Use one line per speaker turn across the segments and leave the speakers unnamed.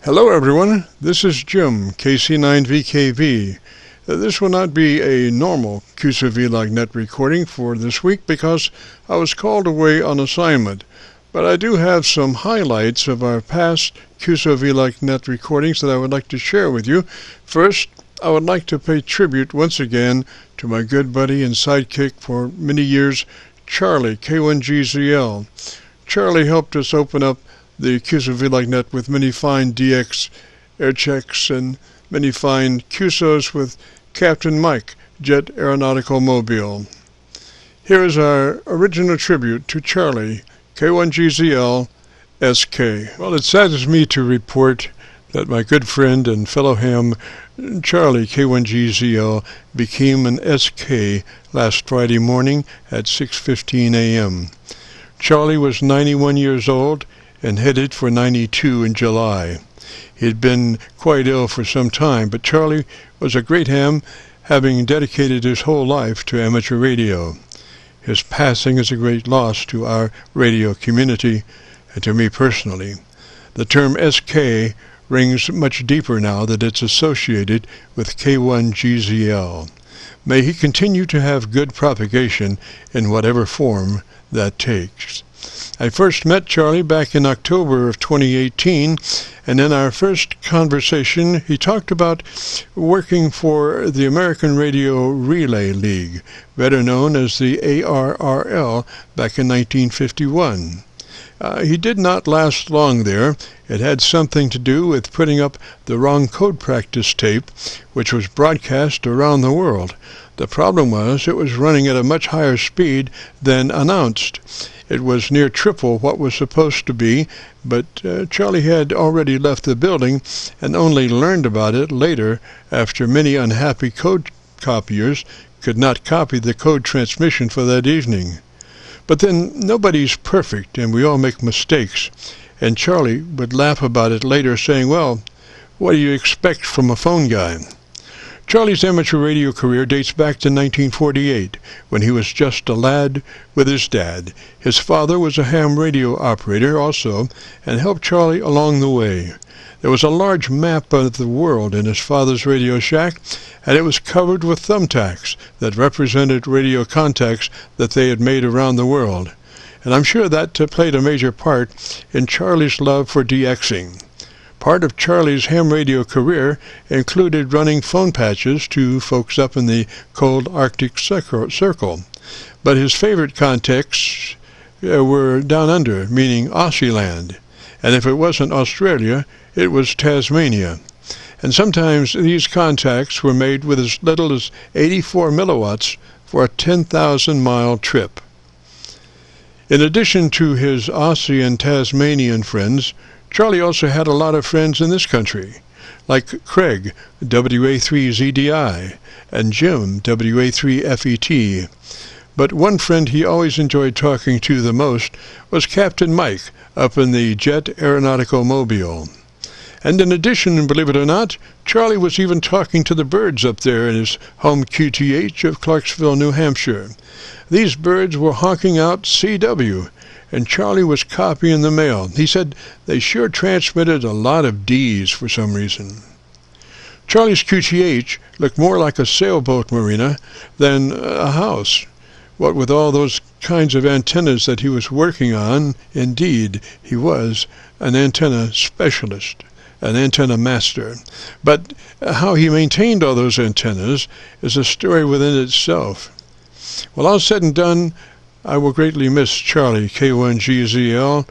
Hello everyone, this is Jim, KC9VKV. This will not be a normal Qso-Vlog net recording for this week because I was called away on assignment. But I do have some highlights of our past Qso-Vlog net recordings that I would like to share with you. First, I would like to pay tribute once again to my good buddy and sidekick for many years, Charlie, K1GZL. Charlie helped us open up the Qso-Vlog net with many fine DX air checks and many fine QSOs with Captain Mike, Jet Aeronautical Mobile. Here is our original tribute to Charlie, K1GZL, SK. Well, it saddens me to report that my good friend and fellow ham, Charlie, K1GZL, became an SK last Friday morning at 6:15 a.m. Charlie was 91 years old and headed for 92 in July. He had been quite ill for some time, but Charlie was a great ham, having dedicated his whole life to amateur radio. His passing is a great loss to our radio community and to me personally. The term SK rings much deeper now that it's associated with K1GZL. May he continue to have good propagation in whatever form that takes. I first met Charlie back in October of 2018, and in our first conversation he talked about working for the American Radio Relay League, better known as the ARRL, back in 1951. He did not last long there. It had something to do with putting up the wrong code practice tape, which was broadcast around the world. The problem was it was running at a much higher speed than announced. It was near triple what was supposed to be, but Charlie had already left the building and only learned about it later after many unhappy code copiers could not copy the code transmission for that evening. But then nobody's perfect and we all make mistakes, and Charlie would laugh about it later saying, "Well, what do you expect from a phone guy?" Charlie's amateur radio career dates back to 1948, when he was just a lad with his dad. His father was a ham radio operator also, and helped Charlie along the way. There was a large map of the world in his father's radio shack, and it was covered with thumbtacks that represented radio contacts that they had made around the world. And I'm sure that played a major part in Charlie's love for DXing. Part of Charlie's ham radio career included running phone patches to folks up in the cold Arctic Circle. But his favorite contacts were down under, meaning ARTICULATION. And if it wasn't Australia, it was Tasmania. And sometimes these contacts were made with as little as 84 milliwatts for a 10,000-mile trip. In addition to his Aussie and Tasmanian friends, Charlie also had a lot of friends in this country, like Craig, WA3ZDI, and Jim, WA3FET. But one friend he always enjoyed talking to the most was Captain Mike up in the Jet Aeronautical Mobile. And in addition, believe it or not, Charlie was even talking to the birds up there in his home QTH of Clarksville, New Hampshire. These birds were honking out CW, and Charlie was copying the mail. He said they sure transmitted a lot of D's for some reason. Charlie's QTH looked more like a sailboat marina than a house. What with all those kinds of antennas that he was working on, indeed, he was an antenna specialist, an antenna master. But how he maintained all those antennas is a story within itself. Well, all said and done, I will greatly miss Charlie, K1GZL,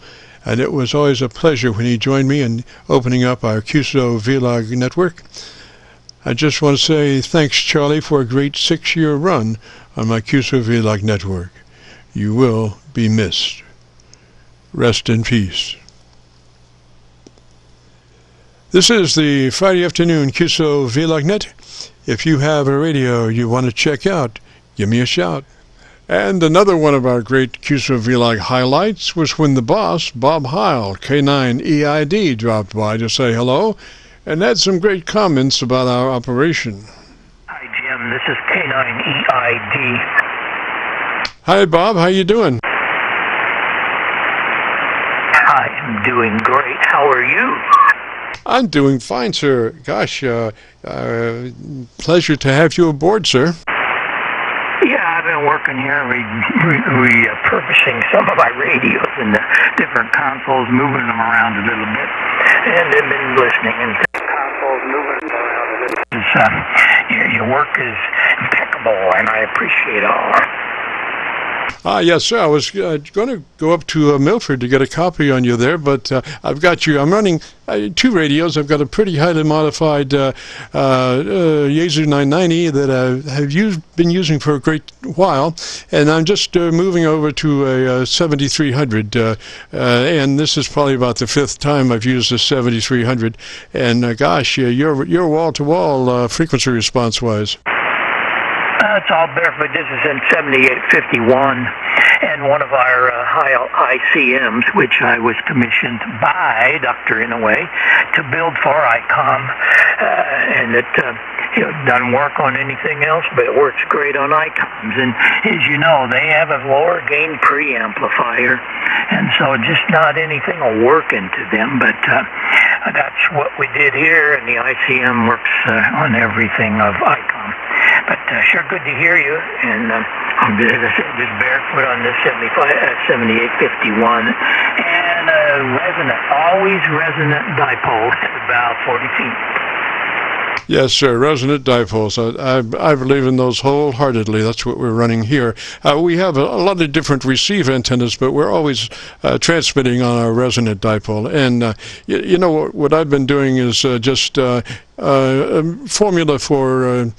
and it was always a pleasure when he joined me in opening up our Qso-Vlog network. I just want to say thanks, Charlie, for a great 6-year run on my Qso-Vlog network. You will be missed. Rest in peace. This is the Friday afternoon Qso-Vlog net. If you have a radio you want to check out, give me a shout. And another one of our great Qso-Vlog highlights was when the boss, Bob Heil, K9EID, dropped by to say hello and had some great comments about our operation.
Hi, Jim. This is K9EID.
Hi, Bob. How you doing?
I'm doing great. How are you?
I'm doing fine, sir. Gosh, pleasure to have you aboard, sir.
Yeah, I've been working here refurbishing some of my radios and the different consoles, moving them around a little bit, and I've been listening and consoles moving them around a little bit. Your work is impeccable, and I appreciate all.
Yes, sir. I was going to go up to Milford to get a copy on you there, but I've got you. I'm running two radios. I've got a pretty highly modified Yaesu 990 that I have been using for a great while, and I'm just moving over to a 7300, and this is probably about the fifth time I've used the 7300, and gosh, you're wall-to-wall frequency response-wise.
It's all barefoot. This is in 7851, and one of our Heil ICMs, which I was commissioned by Dr. Inouye to build for ICOM, and it doesn't work on anything else, but it works great on ICOMs. And as you know, they have a lower gain preamplifier, and so just not anything will work into them, but that's what we did here, and the ICM works on everything of ICOM. But sure good to hear you, and I'm just barefoot on this 7851, and always resonant dipole at about 40 feet.
Yes, sir. Resonant dipoles. I believe in those wholeheartedly. That's what we're running here. We have a lot of different receive antennas, but we're always transmitting on our resonant dipole. And you know what I've been doing is just formula for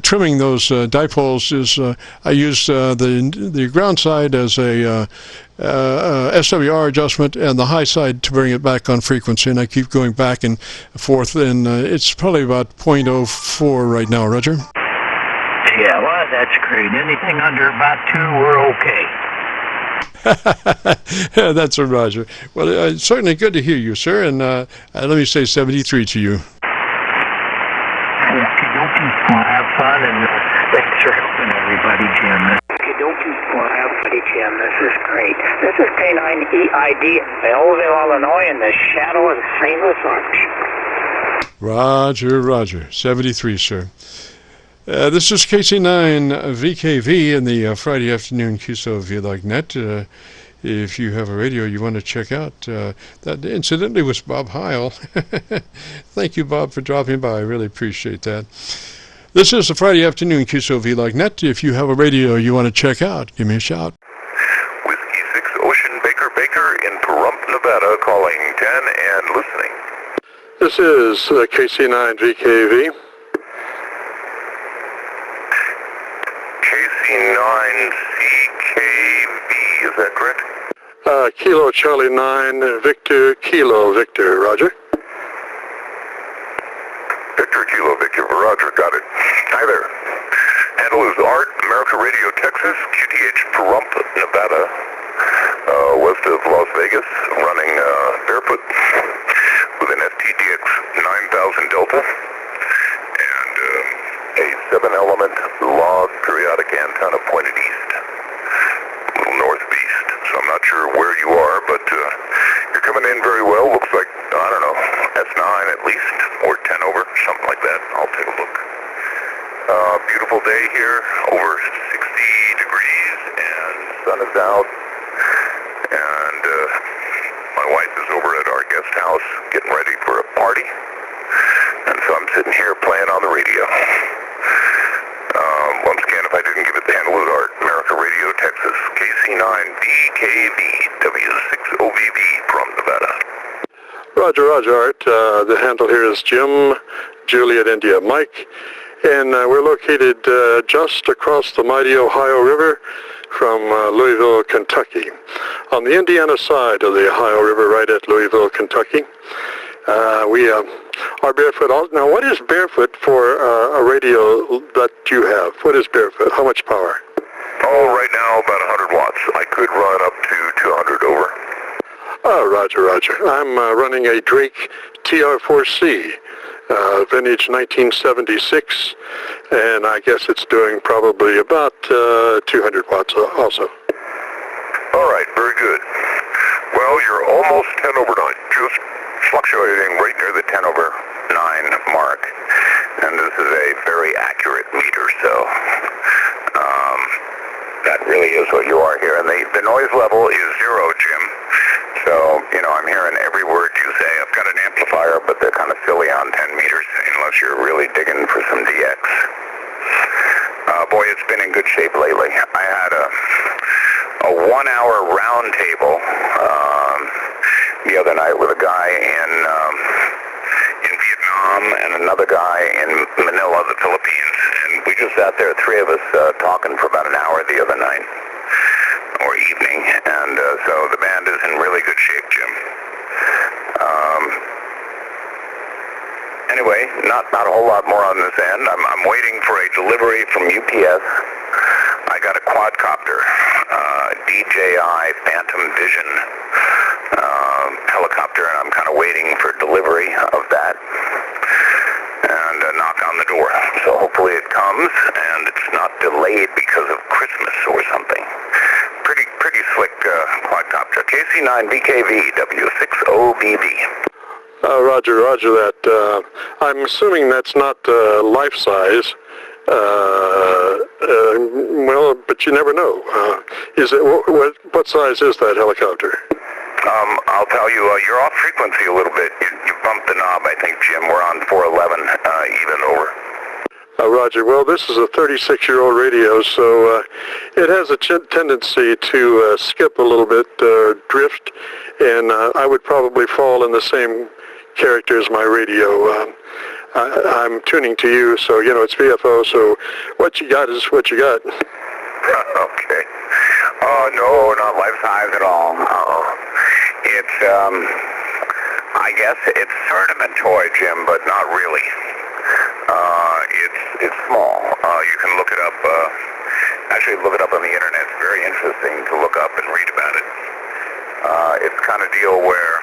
trimming those dipoles is I use the ground side as a SWR adjustment and the high side to bring it back on frequency, and I keep going back and forth, and it's probably about 0.04 right now, Roger.
Yeah, well, that's great. Anything under about 2, we're okay.
Yeah, that's a Roger. Well, certainly good to hear you, sir, and let me say 73 to you.
Okie-dokie. Well, have fun, and thanks for helping everybody, Jim. Okie-dokie. Well, have fun, Jim. This is great. This is K9EID, Belleville, Illinois, in the shadow of St. Louis.
Roger. 73, sir. This is KC9VKV in the Friday afternoon Qso-Vlog net. If you have a radio you want to check out, that incidentally was Bob Heil. Thank you, Bob, for dropping by. I really appreciate that. This is the Friday afternoon Qso-Vlog net. If you have a radio you want to check out, give me a shout.
Whiskey 6 Ocean Baker in Pahrump, Nevada, calling 10 and listening.
This is KC9VKV.
KC9CKV, is that correct?
Kilo Charlie 9, Victor Kilo Victor, Roger.
Victor Kilo Victor, Roger, got it. Hi there. Handle is Art, America Radio, Texas, QTH Pahrump, Nevada, west of Las Vegas, running barefoot with an FTDX 9000 Delta and a 7-element log periodic antenna pointed east, a little northeast. So I'm not sure where you are, but you're coming in very well. Looks like, I don't know, S9 at least, or 10 over, something like that. I'll take a look. Beautiful day here, over 60 degrees, and sun is out. And my wife is over at our guest house getting ready for a party. And so I'm sitting here playing on the radio. Once again, if I didn't give it the handle, it's Art, America Radio, Texas, KC9VKV, W6OVV from Nevada.
Roger, Art. The handle here is Jim, Juliet India Mike, and we're located just across the mighty Ohio River from Louisville, Kentucky. On the Indiana side of the Ohio River, right at Louisville, Kentucky. We are barefoot. Now, what is barefoot for a radio that you have? What is barefoot? How much power?
Oh, right now about 100 watts. I could run up to 200 over.
Oh, Roger. I'm running a Drake TR4C, vintage 1976, and I guess it's doing probably about 200 watts also.
All right, very good. Well, you're almost 10 over 9. Just fluctuating right near the 10 over 9 mark, and this is a very accurate meter, so that really is what you are here. And the noise level is 0, Jim, so, you know, I'm hearing every word you say. I've got an amplifier, but they're kind of silly on 10 meters, unless you're really digging for some DX. Boy, it's been in good shape lately. I had a 1-hour round table the other night with a guy in Vietnam and another guy in Manila, the Philippines, and we just sat there, 3 of us, talking for about an hour the other night, or evening, and so the band is in really good shape, Jim. Anyway, not a whole lot more on this end. I'm waiting for a delivery from UPS. I got a quadcopter, DJI Phantom Vision helicopter, and I'm kind of waiting for delivery of that and a knock on the door. So hopefully it comes and it's not delayed because of Christmas or something. Pretty slick quadcopter. KC9VKV W60BD.
Roger that. I'm assuming that's not life-size. Well, but you never know. Is it what size is that helicopter?
I'll tell you, you're off frequency a little bit. You bumped the knob, I think, Jim. We're on 411, even over.
Roger. Well, this is a 36-year-old radio, so it has a tendency to skip a little bit, drift, and I would probably fall in the same character as my radio. I'm tuning to you, so, you know, it's VFO, so what you got is what you got.
Okay. Oh, no, not life-size at all. It's, I guess it's sort of a toy, Jim, but not really. It's small. You can look it up, actually look it up on the internet. It's very interesting to look up and read about it. It's kind of deal where,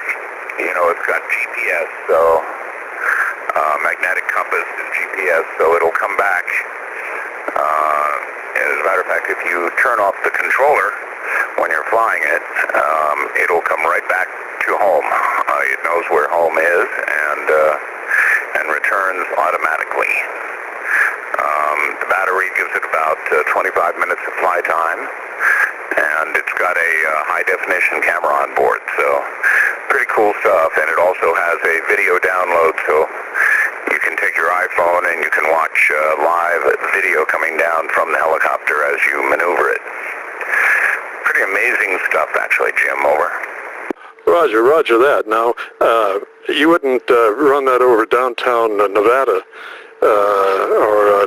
you know, it's got GPS, so magnetic compass and GPS, so it'll come back. As a matter of fact, if you turn off the controller when you're flying it, it'll come right back to home. It knows where home is and returns automatically. The battery gives it about 25 minutes of fly time, and it's got a high-definition camera on board, so pretty cool stuff. And it also has a video download, so you can take your iPhone and you can watch live video coming down from the helicopter as you maneuver it. Pretty amazing stuff, actually, Jim. Over.
Roger that. Now, you wouldn't run that over downtown Nevada or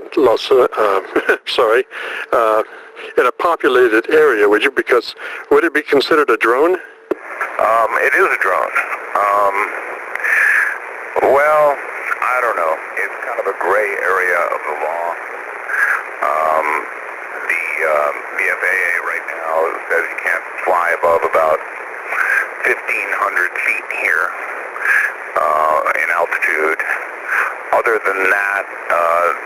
in a populated area, would you? Because would it be considered a drone?
It is a drone. Well, I don't know. It's kind of a gray area of the law. The FAA right now says you can't fly above about 1,500 feet here in altitude. Other than that,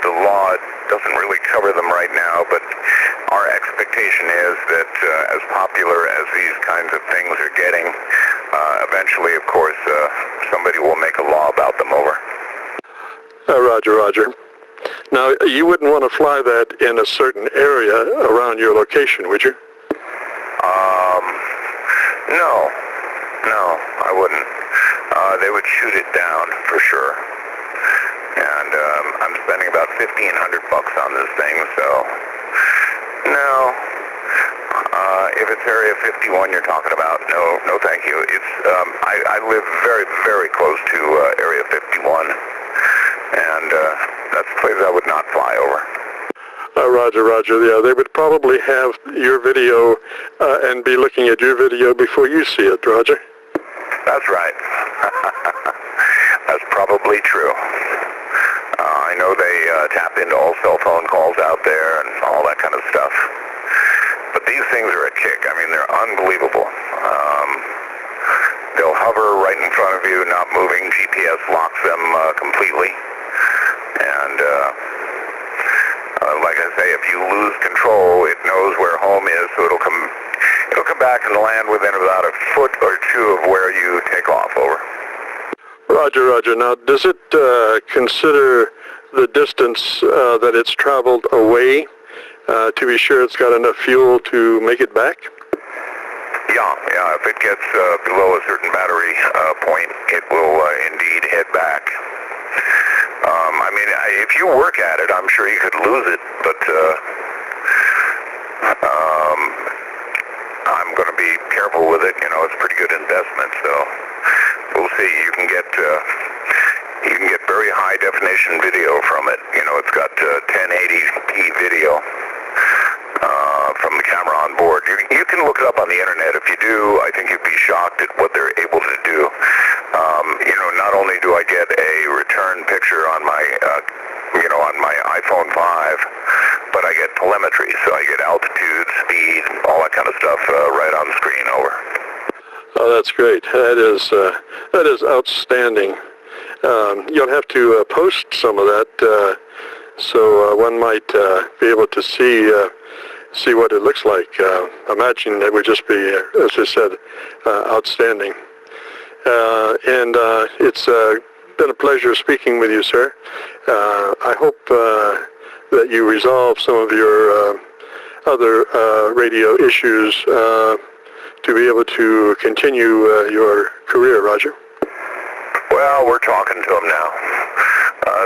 the law doesn't really cover them right now, but our expectation is that as popular as these kinds of things are getting, eventually, of course, somebody will make a law about them. Over.
Roger. Now, you wouldn't want to fly that in a certain area around your location, would you?
No, I wouldn't. They would shoot it down for sure. And I'm spending about $1,500 on this thing, so no. If it's Area 51 you're talking about, no, thank you. It's I live very, very close to Area 51, and that's a place I would not fly over.
Roger. Yeah, they would probably have your video and be looking at your video before you see it, Roger.
That's right. That's probably true. I know they tap into all cell phone calls out there and all that kind of stuff. But these things are a kick. I mean, they're unbelievable. They'll hover right in front of you, not moving. GPS locks them completely. And like I say, if you lose control, it knows where home is, so it'll come back and land within about a foot or two of where you take off. Over.
Roger, Roger. Now, does it consider the distance that it's traveled away to be sure it's got enough fuel to make it back?
Yeah. If it gets below a certain battery point, it will indeed head back. I mean, if you work at it, I'm sure you could lose it, but I'm going to be careful with it. You know, it's a pretty good investment, so we'll see. You can get very high definition video from it. You know, it's got 1080p video from the camera on board. You can look it up on the internet. If you do, I think you'd be shocked at what they're able to do. You know, not only do I get a return picture on my, on my iPhone 5, but I get telemetry, so I get altitude, speed, all that kind of stuff right on the screen over.
Oh, that's great. That is outstanding. You'll have to post some of that so one might be able to see what it looks like. Imagine that would just be, as I said, outstanding. And it's been a pleasure speaking with you, sir. I hope that you resolve some of your other radio issues to be able to continue your career, Roger.
Well, we're talking to them now.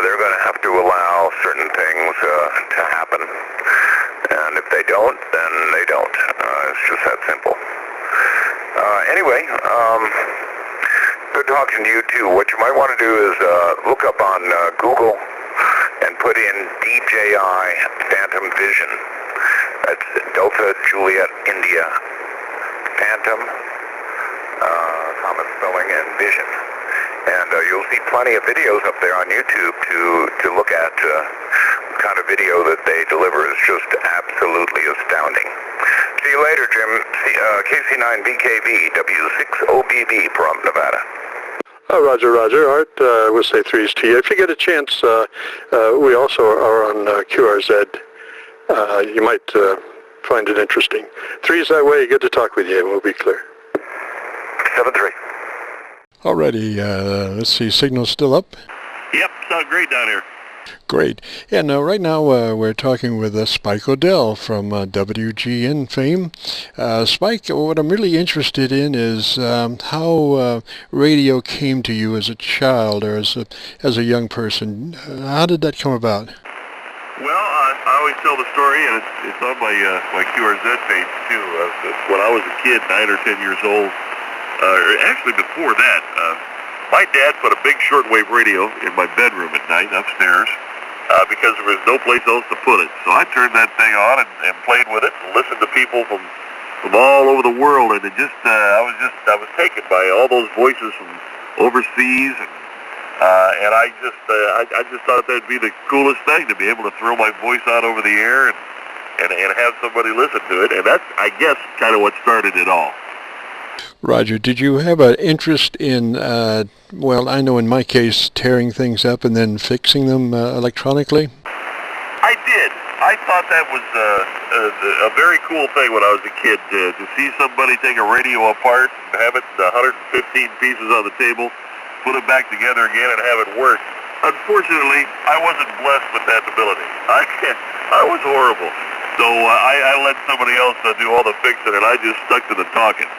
They're going to have to allow certain things to happen. And if they don't, then they don't. It's just that simple. Anyway, good talking to you too. What you might want to do is look up on Google and put in DJI Phantom Vision. That's Delta Juliet India Phantom, common spelling, and Vision. And you'll see plenty of videos up there on YouTube to look at. The kind of video that they deliver is just absolutely astounding. See you later, Jim. KC9VKV, W6OBB, Pahrump, Nevada.
Roger, Roger. Art, we'll say threes to you. If you get a chance, we also are on QRZ. You might find it interesting. Threes that way, good to talk with you, and we'll be clear.
7-3.
Alrighty, let's see, signal's still up?
Yep, sounds great down here.
Great. Yeah, now right now we're talking with Spike Odell from WGN fame. Spike, what I'm really interested in is how radio came to you as a child or as a young person. How did that come about?
Well, I always tell the story, and it's on my QRZ page too. When I was a kid, 9 or 10 years old, or actually before that, my dad put a big shortwave radio in my bedroom at night upstairs because there was no place else to put it. So I turned that thing on and played with it and listened to people from all over the world, and I was taken by all those voices from overseas, and I just thought that'd be the coolest thing to be able to throw my voice out over the air and have somebody listen to it, and that's, I guess, kind of what started it all.
Roger, did you have an interest in, well, I know in my case, tearing things up and then fixing them electronically?
I did. I thought that was a very cool thing when I was a kid, to see somebody take a radio apart and have it 115 pieces on the table, put it back together again and have it work. Unfortunately, I wasn't blessed with that ability. I was horrible. So I let somebody else do all the fixing, and I just stuck to the talking.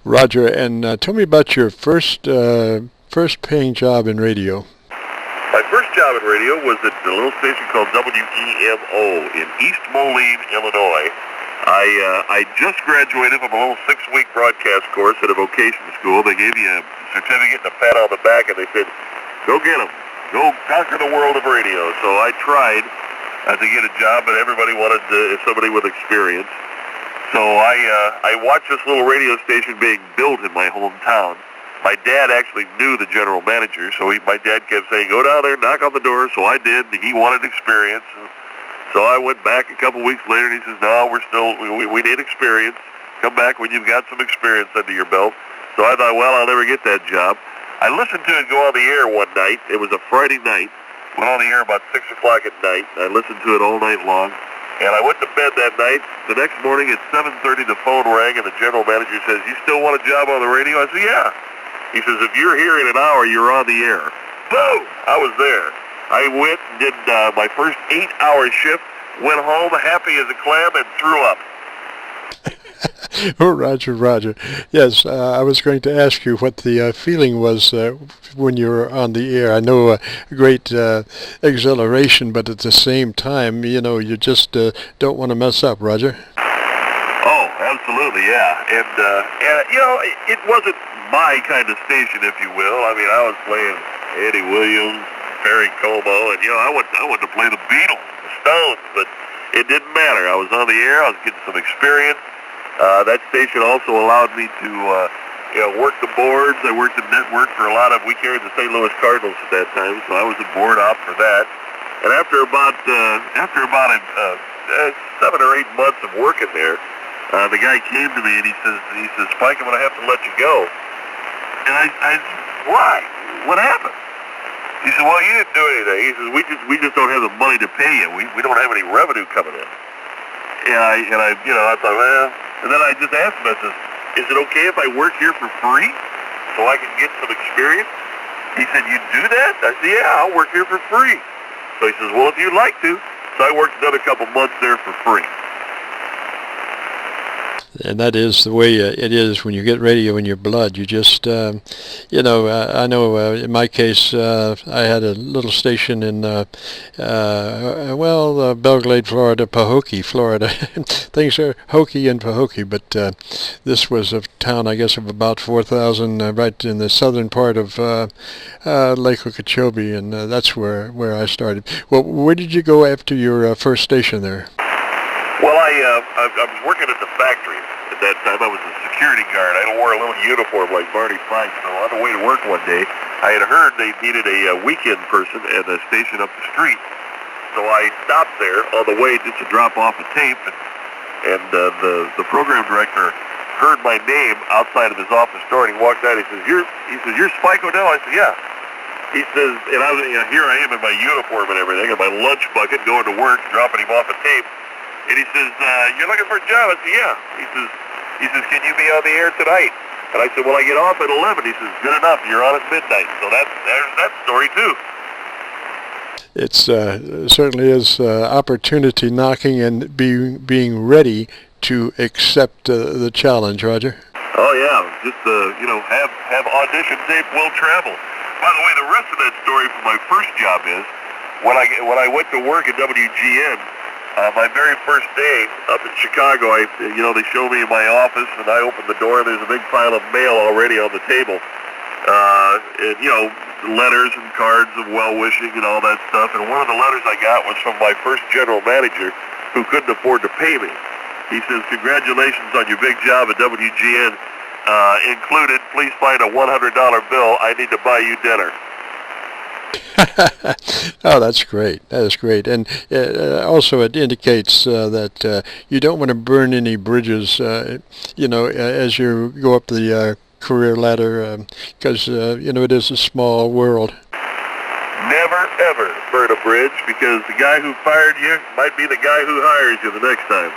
Roger, and tell me about your first paying job in radio.
My first job in radio was at a little station called WEMO in East Moline, Illinois. I just graduated from a little 6-week broadcast course at a vocation school. They gave you a certificate and a pat on the back, and they said, go get them. Go conquer the world of radio. So I tried to get a job, but everybody wanted somebody with experience. So I watched this little radio station being built in my hometown. My dad actually knew the general manager, so my dad kept saying, go down there, knock on the door. So I did. He wanted experience. So I went back a couple weeks later, and he says, no, we need experience. Come back when you've got some experience under your belt. So I thought, well, I'll never get that job. I listened to it go on the air one night. It was a Friday night. Went on the air about 6 o'clock at night. I listened to it all night long. And I went to bed that night. The next morning at 7:30, the phone rang, and the general manager says, you still want a job on the radio? I said, yeah. He says, if you're here in an hour, you're on the air. Boom! I was there. I went and did my first 8-hour shift, went home happy as a clam, and threw up.
Oh, Roger. Yes, I was going to ask you what the feeling was when you were on the air. I know great exhilaration, but at the same time, you know, you just don't want to mess up, Roger.
Oh, absolutely, yeah. And you know, it wasn't my kind of station, if you will. I mean, I was playing Eddie Williams, Perry Como, and, you know, I wanted to play the Beatles, the Stones, but it didn't matter. I was on the air. I was getting some experience. That station also allowed me to, you know, work the boards. I worked the network for a lot of, we carried the St. Louis Cardinals at that time, so I was a board op for that. And after about 7 or 8 months of working there, the guy came to me and he says, Spike, I'm going to have to let you go. And I why? What happened? He said, well, you didn't do anything. He says, we just don't have the money to pay you. We don't have any revenue coming in. And I you know, I thought, well, and then I just asked him, I said, is it okay if I work here for free so I can get some experience? He said, you do that? I said, yeah, I'll work here for free. So he says, well, if you'd like to. So I worked another couple months there for free.
And that is the way it is when you get radio in your blood. You just, you know, I know in my case, I had a little station in, Belglade, Florida, Pahokee, Florida. Things are hokey in Pahokee, but this was a town, I guess, of about 4,000, right in the southern part of Lake Okeechobee, and that's where I started. Well, where did you go after your first station there?
Well, I was working at the factory at that time. I was a security guard. I wore a little uniform like Barney Fife. So on the way to work one day, I had heard they needed a weekend person at a station up the street. So I stopped there on the way just to drop off a tape, and the program director heard my name outside of his office door, and he walked out. He says, "You're Spike O'Dell?" I said, "Yeah." He says, and here I am in my uniform and everything, and my lunch bucket, going to work, dropping him off a tape. And he says, you're looking for a job? I said, yeah. He says, can you be on the air tonight? And I said, well, I get off at 11. He says, good enough. You're on at midnight. So there's that story, too.
It's certainly is opportunity knocking and being ready to accept the challenge, Roger.
Oh, yeah. Just, you know, have audition tape will travel. By the way, the rest of that story from my first job is when I went to work at WGN, my very first day up in Chicago, you know, they show me in my office, and I open the door, and there's a big pile of mail already on the table. And, you know, letters and cards of well-wishing and all that stuff. And one of the letters I got was from my first general manager, who couldn't afford to pay me. He says, congratulations on your big job at WGN. Included, please find a $100 bill. I need to buy you dinner.
Oh, that's great. That is great. And also it indicates that you don't want to burn any bridges, you know, as you go up the career ladder, because, you know, it is a small world.
Never, ever burn a bridge, because the guy who fired you might be the guy who hires you the next time.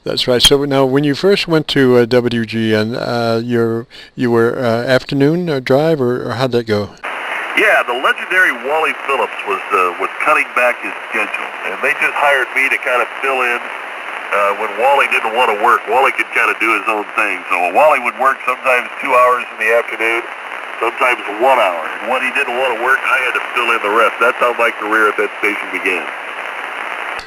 That's right. So now, when you first went to WGN, you were afternoon drive, or how'd that go?
Yeah, the legendary Wally Phillips was cutting back his schedule, and they just hired me to kind of fill in when Wally didn't want to work. Wally could kind of do his own thing. So Wally would work sometimes 2 hours in the afternoon, sometimes 1 hour. And when he didn't want to work, I had to fill in the rest. That's how my career at that station began.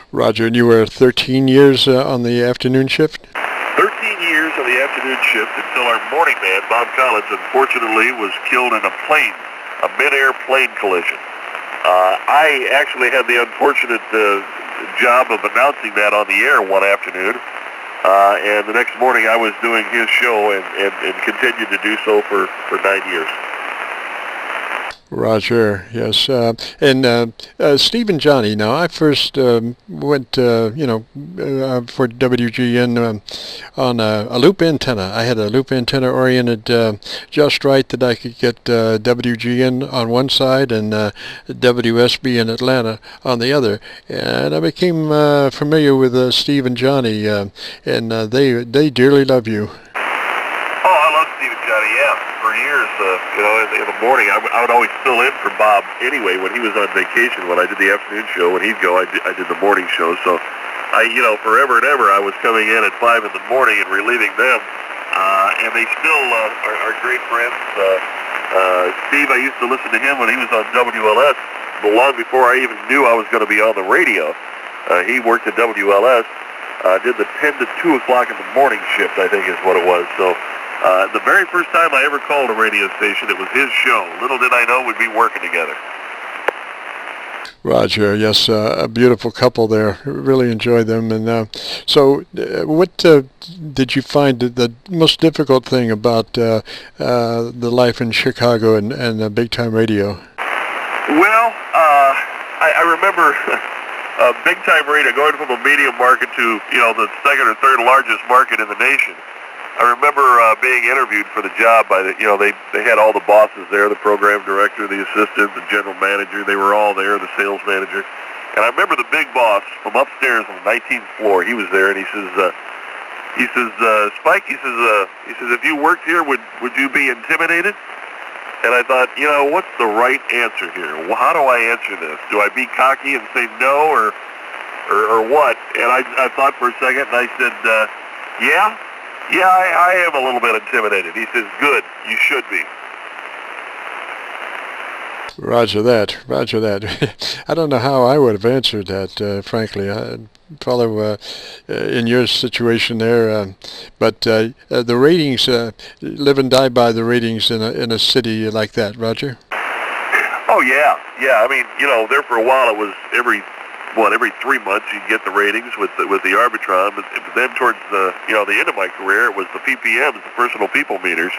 Roger, and you were 13 years on the afternoon shift?
13 years on the afternoon shift until our morning man, Bob Collins, unfortunately was killed in a mid-air plane collision. I actually had the unfortunate job of announcing that on the air one afternoon, and the next morning I was doing his show and continued to do so for 9 years.
Roger, yes. And Steve and Johnny, now I first went, you know, for WGN on a loop antenna. I had a loop antenna oriented just right that I could get WGN on one side and WSB in Atlanta on the other. And I became familiar with Steve and Johnny, and they dearly love you.
Oh, I love Steve and Johnny, yeah. For years, You know, in the morning, I would always fill in for Bob anyway when he was on vacation. When I did the afternoon show, when he'd go, I did the morning show. So, forever and ever, I was coming in at 5 in the morning and relieving them. And they still are great friends. Steve, I used to listen to him when he was on WLS long before I even knew I was going to be on the radio. He worked at WLS, did the 10 to 2 o'clock in the morning shift, I think is what it was. So the very first time I ever called a radio station, it was his show. Little did I know we'd be working together.
Roger, yes, a beautiful couple there. Really enjoyed them. And so what did you find the most difficult thing about the life in Chicago and big time radio?
Well, I remember big time radio going from a medium market to, the second or third largest market in the nation. I remember being interviewed for the job by they had all the bosses there, the program director, the assistant, the general manager. They were all there, the sales manager. And I remember the big boss from upstairs on the 19th floor. He was there, and he says, Spike, he says, if you worked here, would you be intimidated? And I thought, what's the right answer here? Well, how do I answer this? Do I be cocky and say no, or what? And I thought for a second, and I said, Yeah, I am a little bit intimidated. He says, good, you should be.
Roger that. I don't know how I would have answered that, frankly. I'd follow in your situation there. But the ratings, live and die by the ratings in a city like that, Roger?
Oh, yeah. I mean, there for a while it was every 3 months you'd get the ratings with the Arbitron, but then towards the end of my career, it was the PPMs, the personal people meters,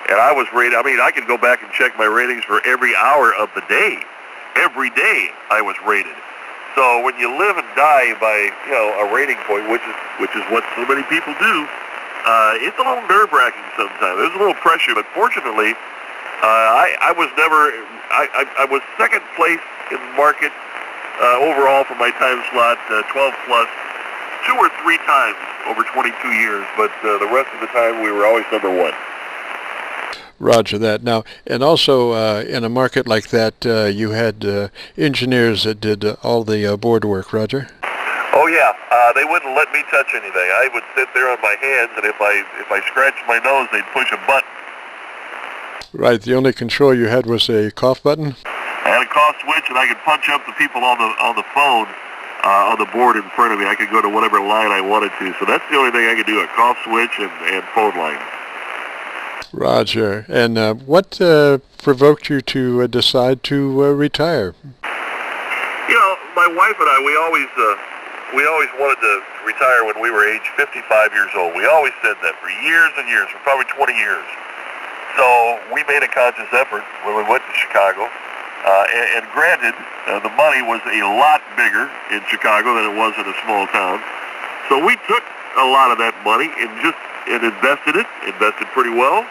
and I was rated. I mean, I could go back and check my ratings for every hour of the day. Every day I was rated. So when you live and die by a rating point, which is what so many people do, it's a little nerve-wracking sometimes. There's a little pressure, but fortunately, I was never. I was second place in the market. Overall for my time slot, 12 plus, 2 or 3 times over 22 years, but the rest of the time we were always number 1.
Roger that. Now, and also in a market like that, you had engineers that did all the board work, Roger?
Oh yeah, they wouldn't let me touch anything. I would sit there on my hands, and if I scratched my nose, they'd push a button.
Right, the only control you had was a cough button?
I had a cough switch, and I could punch up the people on the phone on the board in front of me. I could go to whatever line I wanted to. So that's the only thing I could do: a cough switch and phone line.
Roger. And what provoked you to decide to retire?
My wife and I, we always wanted to retire when we were age 55 years old. We always said that for years and years, for probably 20 years. So we made a conscious effort when we went to Chicago. And granted, the money was a lot bigger in Chicago than it was in a small town. So we took a lot of that money and invested pretty well,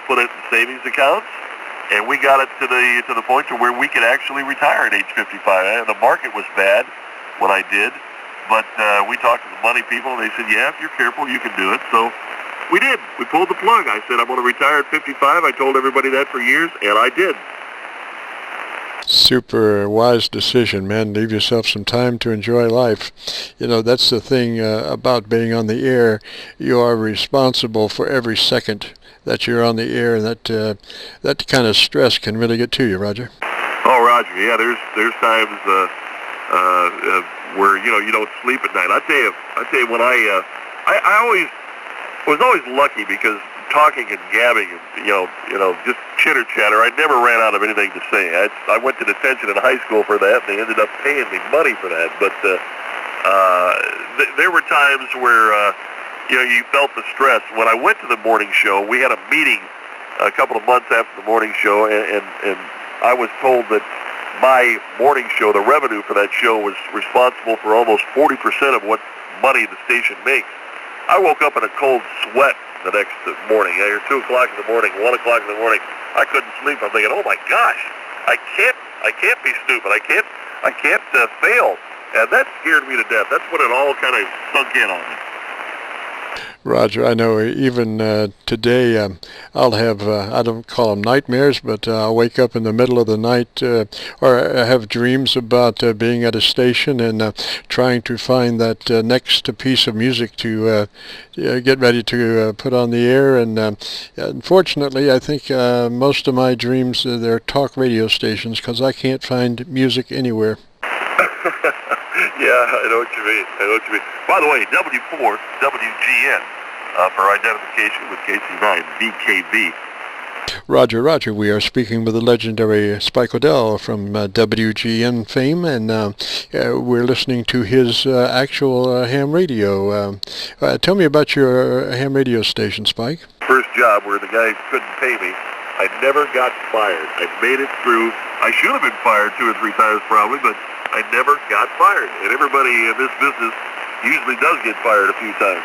put it in savings accounts, and we got it to the point to where we could actually retire at age 55. The market was bad when I did, but we talked to the money people, and they said, yeah, if you're careful, you can do it. So we did. We pulled the plug. I said, I'm going to retire at 55. I told everybody that for years, and I did.
Super wise decision, man. Leave yourself some time to enjoy life. That's the thing about being on the air. You are responsible for every second that you're on the air, and that kind of stress can really get to you, Roger.
Oh, Roger, yeah. There's times where you don't sleep at night. I tell you when I was always lucky because talking and gabbing and just chitter chatter, I never ran out of anything to say. I went to detention in high school for that, and they ended up paying me money for that. But there were times where you felt the stress. When I went to the morning show, we had a meeting a couple of months after the morning show, and I was told that my morning show, the revenue for that show, was responsible for almost 40% of what money the station makes. I woke up in a cold sweat the next morning. 2 o'clock in the morning, 1 o'clock in the morning. I couldn't sleep. I'm thinking, oh my gosh, I can't be stupid. I can't fail. And that scared me to death. That's when it all kind of sunk in on me.
Roger, I know even today I'll have, I don't call them nightmares, but I'll wake up in the middle of the night or I have dreams about being at a station and trying to find that next piece of music to get ready to put on the air. And unfortunately, I think most of my dreams, they're talk radio stations because I can't find music anywhere.
Yeah, I know what you mean. By the way, W4, WGN for identification with KC9VKV.
Roger, Roger. We are speaking with the legendary Spike Odell from WGN fame, and we're listening to his actual ham radio. Tell me about your ham radio station, Spike.
First job where the guy couldn't pay me. I never got fired. I made it through. I should have been fired 2 or 3 times probably, but I never got fired. And everybody in this business usually does get fired a few times.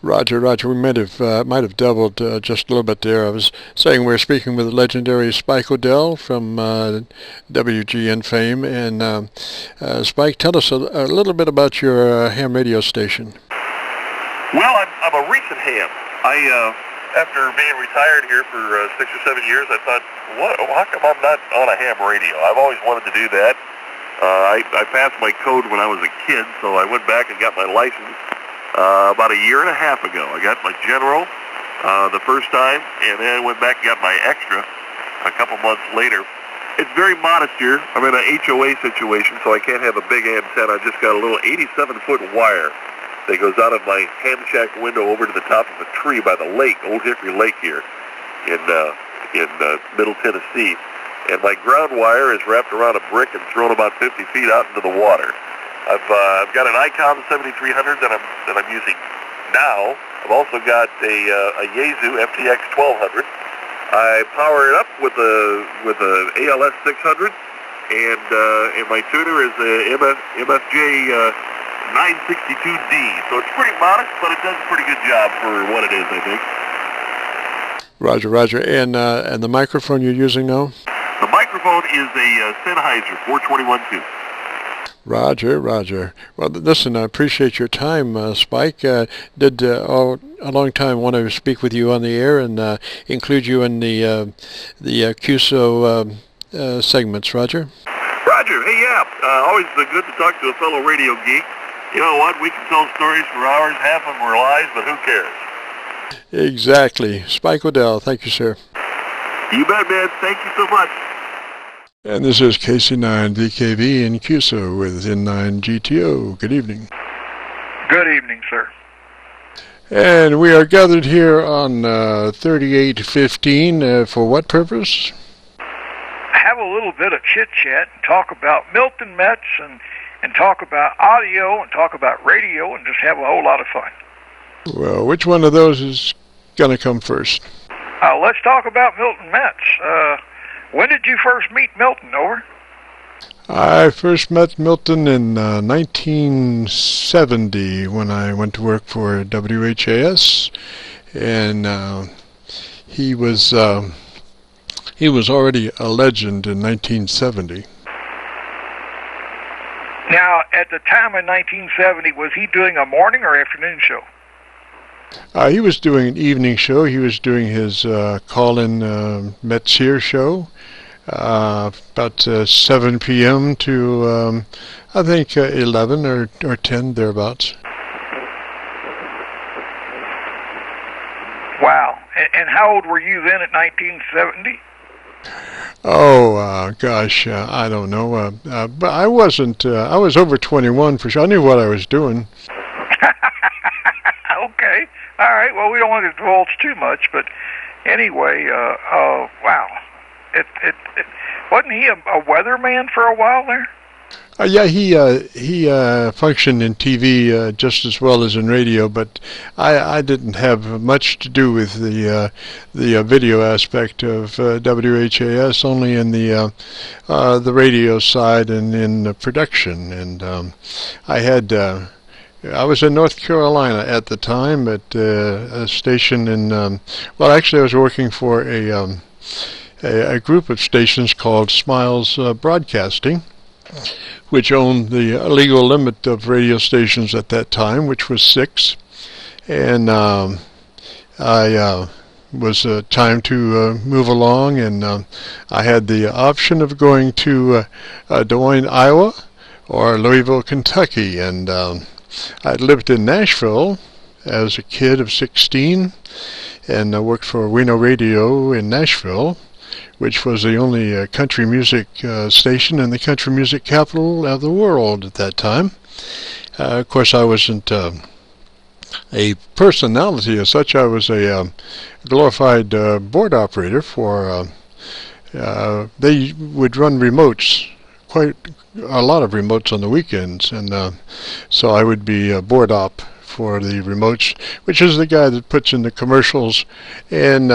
Roger, Roger. We might have doubled just a little bit there. I was saying we're speaking with the legendary Spike Odell from WGN fame. And Spike, tell us a little bit about your ham radio station.
Well, I'm a recent ham. After being retired here for 6 or 7 years, I thought, how come I'm not on a ham radio? I've always wanted to do that. I passed my code when I was a kid, so I went back and got my license about 1.5 years ago. I got my general the first time, and then I went back and got my extra a couple months later. It's very modest here. I'm in an HOA situation, so I can't have a big antenna. I've just got a little 87-foot wire that goes out of my ham shack window over to the top of a tree by the lake, Old Hickory Lake here in Middle Tennessee. And my ground wire is wrapped around a brick and thrown about 50 feet out into the water. I've got an ICOM 7300 that I'm using now. I've also got a Yaesu FTX 1200. I power it up with a ALS 600, and my tuner is a MFJ 962D. So it's pretty modest, but it does a pretty good job for what it is, I think.
Roger, Roger. And the microphone you're using now?
The microphone is a Sennheiser 421-2.
Roger, Roger. Well, listen, I appreciate your time, Spike. Did a long time want to speak with you on the air and include you in the QSO segments, Roger?
Roger, hey, yeah. Always good to talk to a fellow radio geek. You know what? We can tell stories for hours. Half of them are lies, but who cares?
Exactly. Spike Odell, thank you, sir.
You bet, man. Thank you so much.
And this is KC9VKV in Qso with N9GTO. Good evening.
Good evening, sir.
And we are gathered here on 3815 for what purpose?
Have a little bit of chit-chat and talk about Milton Metz and talk about audio and talk about radio and just have a whole lot of fun.
Well, which one of those is going to come first?
Let's talk about Milton Metz. When did you first meet Milton, over?
I first met Milton in 1970 when I went to work for WHAS, and he was already a legend in 1970.
Now, at the time in 1970, was he doing a morning or afternoon show?
He was doing an evening show. He was doing his call-in Metz Here show about 7 p.m. to, I think, 11 or 10, thereabouts.
Wow. And how old were you then at 1970?
Oh, gosh, I don't know. But I wasn't, I was over 21 for sure. I knew what I was doing.
Okay. All right. Well, we don't want to divulge too much, but anyway, wow. Wasn't he a weatherman for a while there?
Yeah, he functioned in TV just as well as in radio, but I didn't have much to do with the video aspect of WHAS, only in the radio side and in the production. And I was in North Carolina at the time at a station in, well, actually I was working for a group of stations called Smiles Broadcasting, which owned the legal limit of radio stations at that time, which was 6. and I was time to move along, and I had the option of going to Des Moines, Iowa, or Louisville, Kentucky, and I'd lived in Nashville as a kid of 16, and I worked for Reno Radio in Nashville, which was the only country music station in the country music capital of the world at that time. Of course, I wasn't a personality as such. I was a glorified board operator for, they would run remotes, quite a lot of remotes on the weekends, and so I would be a board op for the remotes, which is the guy that puts in the commercials and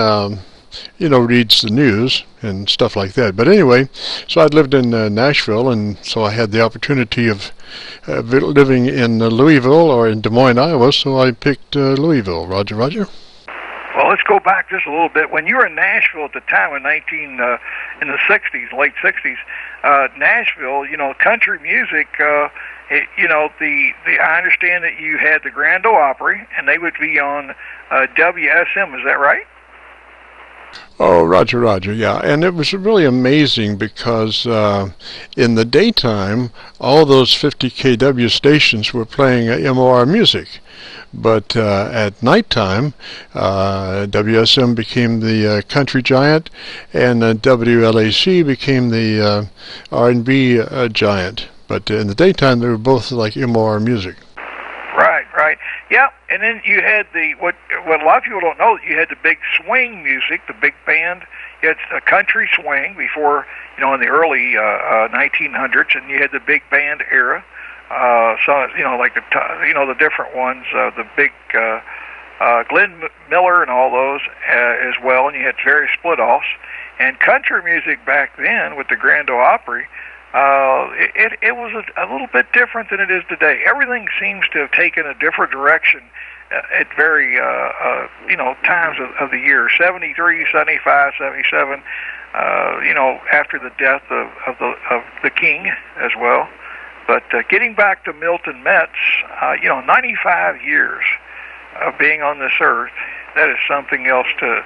reads the news and stuff like that. But anyway, so I'd lived in Nashville, and so I had the opportunity of living in Louisville or in Des Moines, Iowa, so I picked Louisville. Roger, Roger.
Well, let's go back just a little bit. When you were in Nashville at the time, in the 60s, late 60s, Nashville, country music, I understand that you had the Grand Ole Opry, and they would be on WSM, is that right?
Oh, Roger, Roger, yeah. And it was really amazing because in the daytime, all those 50 kW stations were playing MOR music. But at nighttime, WSM became the country giant, and WLAC became the R&B giant. But in the daytime, they were both like MOR music.
Right. Yeah, and then you had what a lot of people don't know, you had the big swing music, the big band. You had a country swing before, in the early 1900s, and you had the big band era. So like the different ones, the big Glenn Miller and all those as well, and you had various split-offs. And country music back then with the Grand Ole Opry, it was a little bit different than it is today. Everything seems to have taken a different direction at very times of the year. 73, 75, 77. After the death of the king as well. But getting back to Milton Metz, 95 years of being on this earth, that is something else to,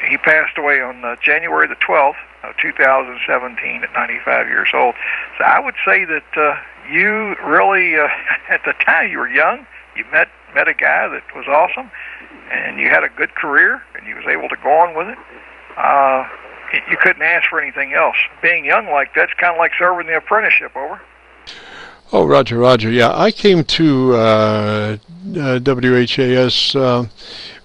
he passed away on January the 12th of 2017 at 95 years old. So I would say that you really, at the time you were young, you met a guy that was awesome, and you had a good career, and you was able to go on with it. You couldn't ask for anything else. Being young like that's kind of like serving the apprenticeship, over.
Oh, Roger, Roger. Yeah, I came to WHAS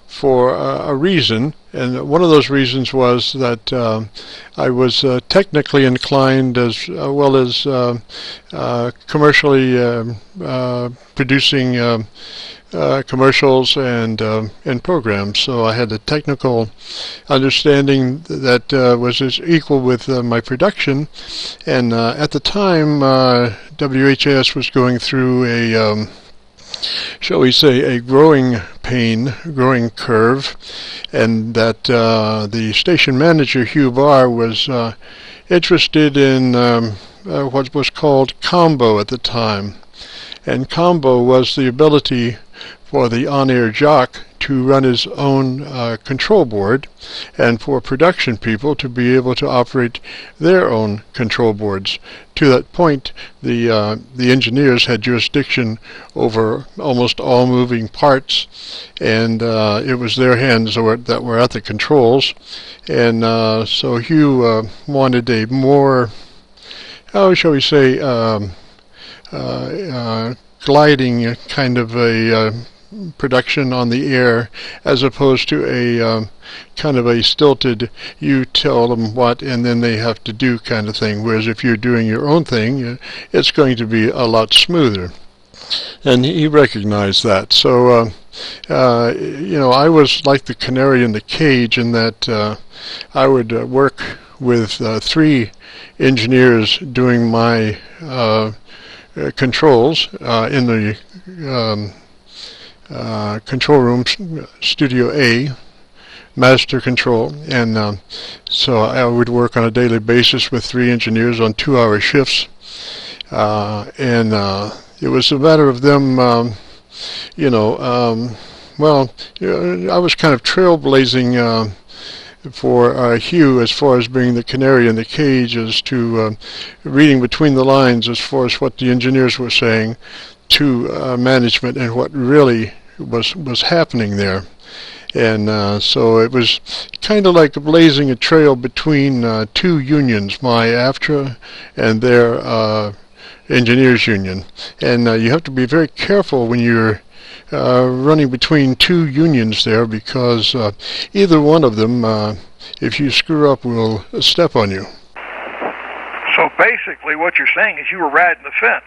for a reason, and one of those reasons was that I was technically inclined as well as commercially producing commercials and programs. So I had a technical understanding that was as equal with my production. And at the time, WHAS was going through a shall we say, a growing curve, and that the station manager, Hugh Barr, was interested in what was called combo at the time. And combo was the ability for the on-air jock to run his own control board, and for production people to be able to operate their own control boards. To that point, the engineers had jurisdiction over almost all moving parts, and it was their hands that were at the controls. And so Hugh wanted a more, how shall we say, gliding kind of a production on the air, as opposed to a kind of a stilted, you tell them what and then they have to do kind of thing. Whereas if you're doing your own thing, it's going to be a lot smoother. And he recognized that. So I was like the canary in the cage in that I would work with 3 engineers doing my controls in the control room, Studio A, master control, and so I would work on a daily basis with 3 engineers on 2-hour shifts, and it was a matter of them I was kind of trailblazing for Hugh as far as being the canary in the cage as to reading between the lines as far as what the engineers were saying to management and what really was happening there. And so it was kind of like blazing a trail between two unions, my AFTRA and their engineers union. And you have to be very careful when you're running between two unions there, because either one of them, if you screw up, will step on you.
So basically what you're saying is you were riding the fence.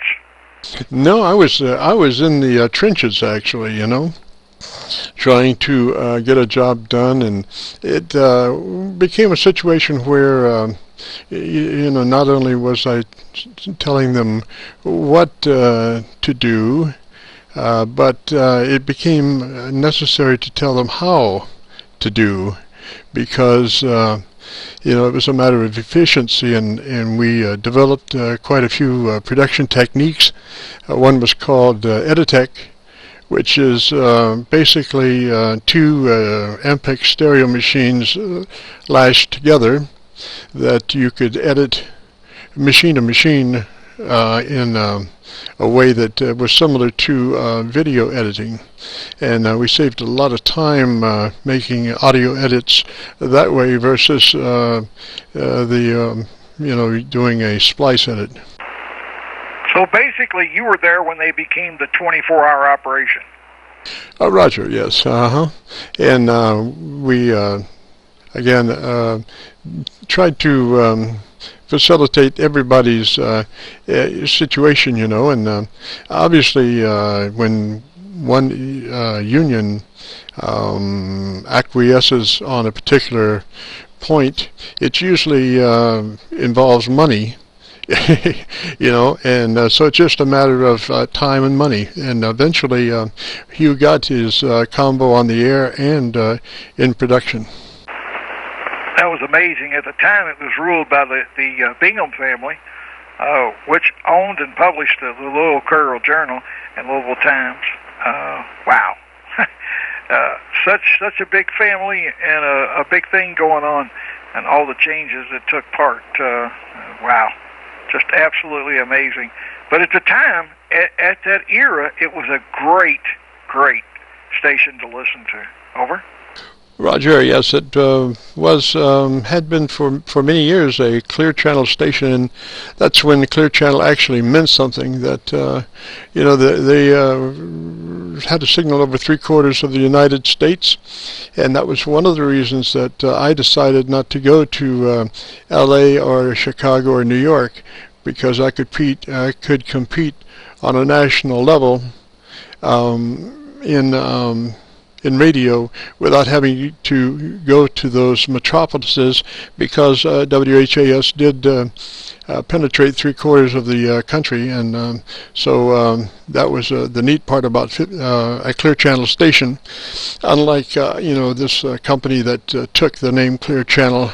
No, I was in the trenches, actually, trying to get a job done, and it became a situation where not only was I telling them what to do, but it became necessary to tell them how to do, because it was a matter of efficiency, and we developed quite a few production techniques. One was called Editech, which is basically two Ampex stereo machines lashed together that you could edit machine to machine in a way that was similar to video editing. And we saved a lot of time making audio edits that way versus doing a splice edit.
So basically you were there when they became the 24-hour operation.
Roger, yes. And we, again, tried to facilitate everybody's situation, and obviously when one union acquiesces on a particular point, it usually involves money. And so it's just a matter of time and money, and eventually Hugh got his combo on the air and in production.
That was amazing. At the time, it was ruled by the Bingham family, which owned and published the Louisville Courier-Journal and Louisville Times. Wow. Such a big family and a big thing going on, and all the changes that took part. Wow. Just absolutely amazing. But at the time, at that era, it was a great station to listen to. Over?
Roger, yes, it had been for many years a clear channel station, and that's when the clear channel actually meant something. That they had a signal over 3/4 of the United States, and that was one of the reasons that I decided not to go to L.A. or Chicago or New York, because I could compete on a national level in radio without having to go to those metropolises, because WHAS did penetrate 3/4 of the country, and so that was the neat part about a clear channel station. Unlike this company that took the name Clear Channel,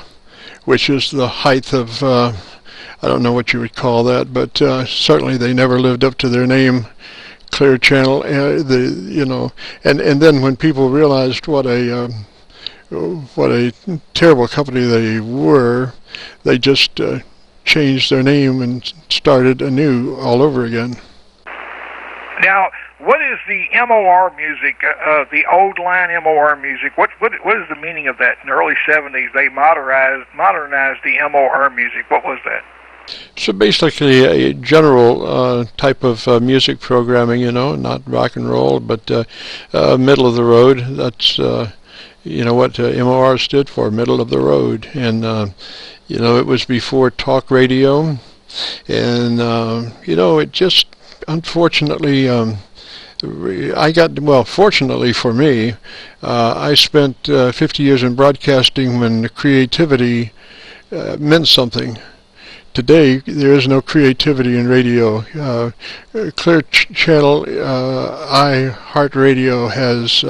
which is the height of I don't know what you would call that, but certainly they never lived up to their name, Clear Channel. And then when people realized what a terrible company they were, they just changed their name and started anew all over again.
Now, what is the MOR music, the old line MOR music? What is the meaning of that? In the early 70s, they modernized the MOR music. What was that?
So basically a general type of music programming, not rock and roll, but middle of the road. That's what MOR stood for, middle of the road. And it was before talk radio, and it just unfortunately fortunately for me, I spent 50 years in broadcasting when creativity meant something. Today, there is no creativity in radio. Clear Channel, iHeartRadio has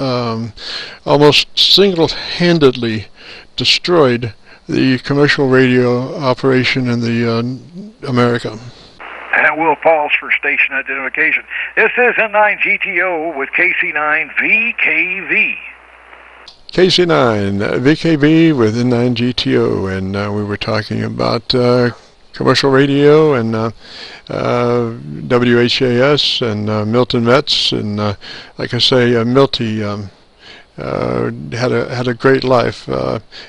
almost single-handedly destroyed the commercial radio operation in the America.
and we'll pause for station identification. This is N9GTO with KC9VKV.
KC9VKV with N9GTO, and we were talking about commercial radio and WHAS and Milton Metz, and like I say, Milty had a great life,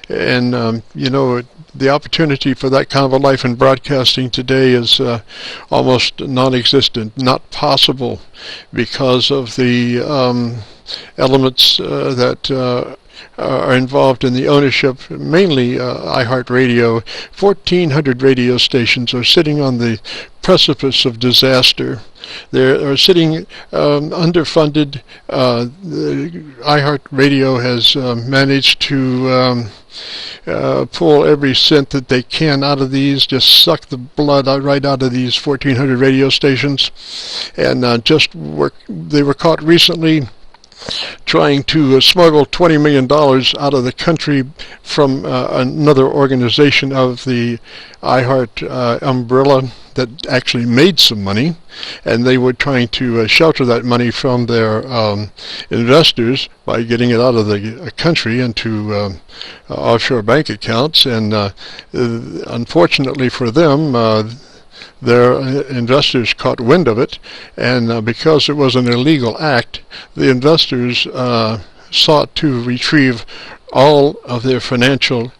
and you know, the opportunity for that kind of a life in broadcasting today is almost non-existent, not possible, because of the elements that are involved in the ownership, mainly iHeartRadio. 1,400 radio stations are sitting on the precipice of disaster. They are sitting underfunded. iHeartRadio has managed to pull every cent that they can out of these, just suck the blood right out of these 1,400 radio stations, and they were caught recently trying to smuggle $20 million out of the country from another organization of the iHeart umbrella that actually made some money, and they were trying to shelter that money from their investors by getting it out of the country into offshore bank accounts, and unfortunately for them, their investors caught wind of it, and because it was an illegal act, the investors sought to retrieve all of their financial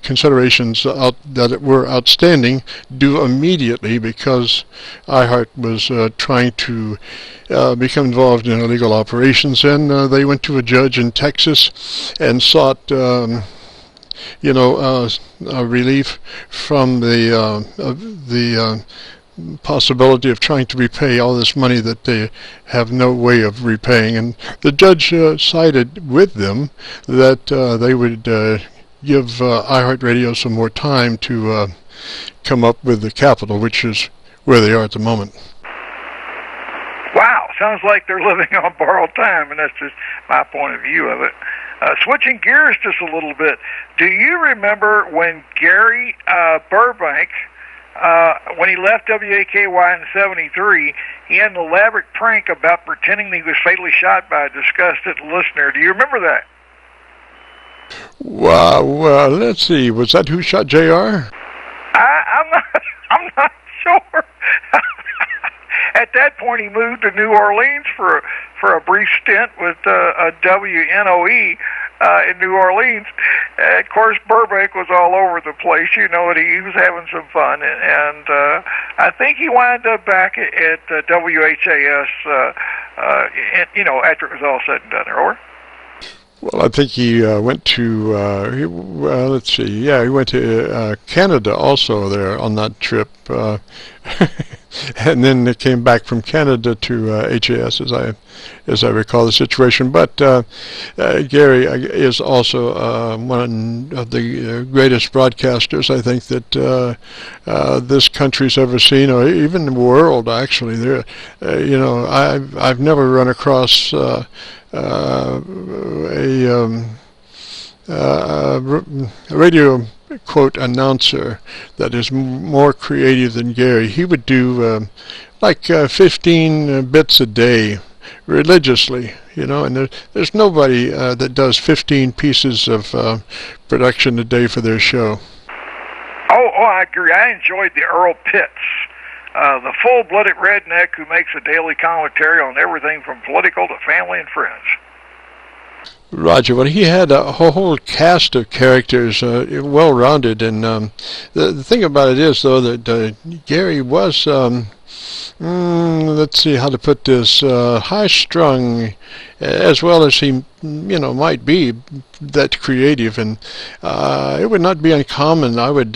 considerations that were outstanding due immediately, because iHeart was trying to become involved in illegal operations, and they went to a judge in Texas and sought relief from the possibility of trying to repay all this money that they have no way of repaying. And the judge sided with them that they would give iHeartRadio some more time to come up with the capital, which is where they are at the moment.
Wow, sounds like they're living on borrowed time, and that's just my point of view of it. Switching gears just a little bit, do you remember when Gary Burbank, when he left WAKY in '73, he had an elaborate prank about pretending he was fatally shot by a disgusted listener? Do you remember that?
Wow, let's see, was that who shot JR?
I'm not sure. At that point, he moved to New Orleans for a brief stint with WNOE in New Orleans. Of course, Burbank was all over the place. You know, he was having some fun, and I think he wound up back at WHAS. After it was all said and done. Or?
Well, I think he went to, he went to Canada also there on that trip, and then they came back from Canada to HAS, as I recall the situation. But Gary is also one of the greatest broadcasters, I think, that this country's ever seen, or even the world, actually. There, I've never run across a radio quote announcer that is more creative than Gary. He would do 15 bits a day religiously, and there's nobody that does 15 pieces of production a day for their show.
Oh, I agree. I enjoyed the Earl Pitts, the full-blooded redneck who makes a daily commentary on everything from political to family and friends.
Roger. Well, he had a whole cast of characters, well-rounded, and the thing about it is, though, that Gary was, let's see how to put this, high-strung, as well as he, might be that creative, and it would not be uncommon. I would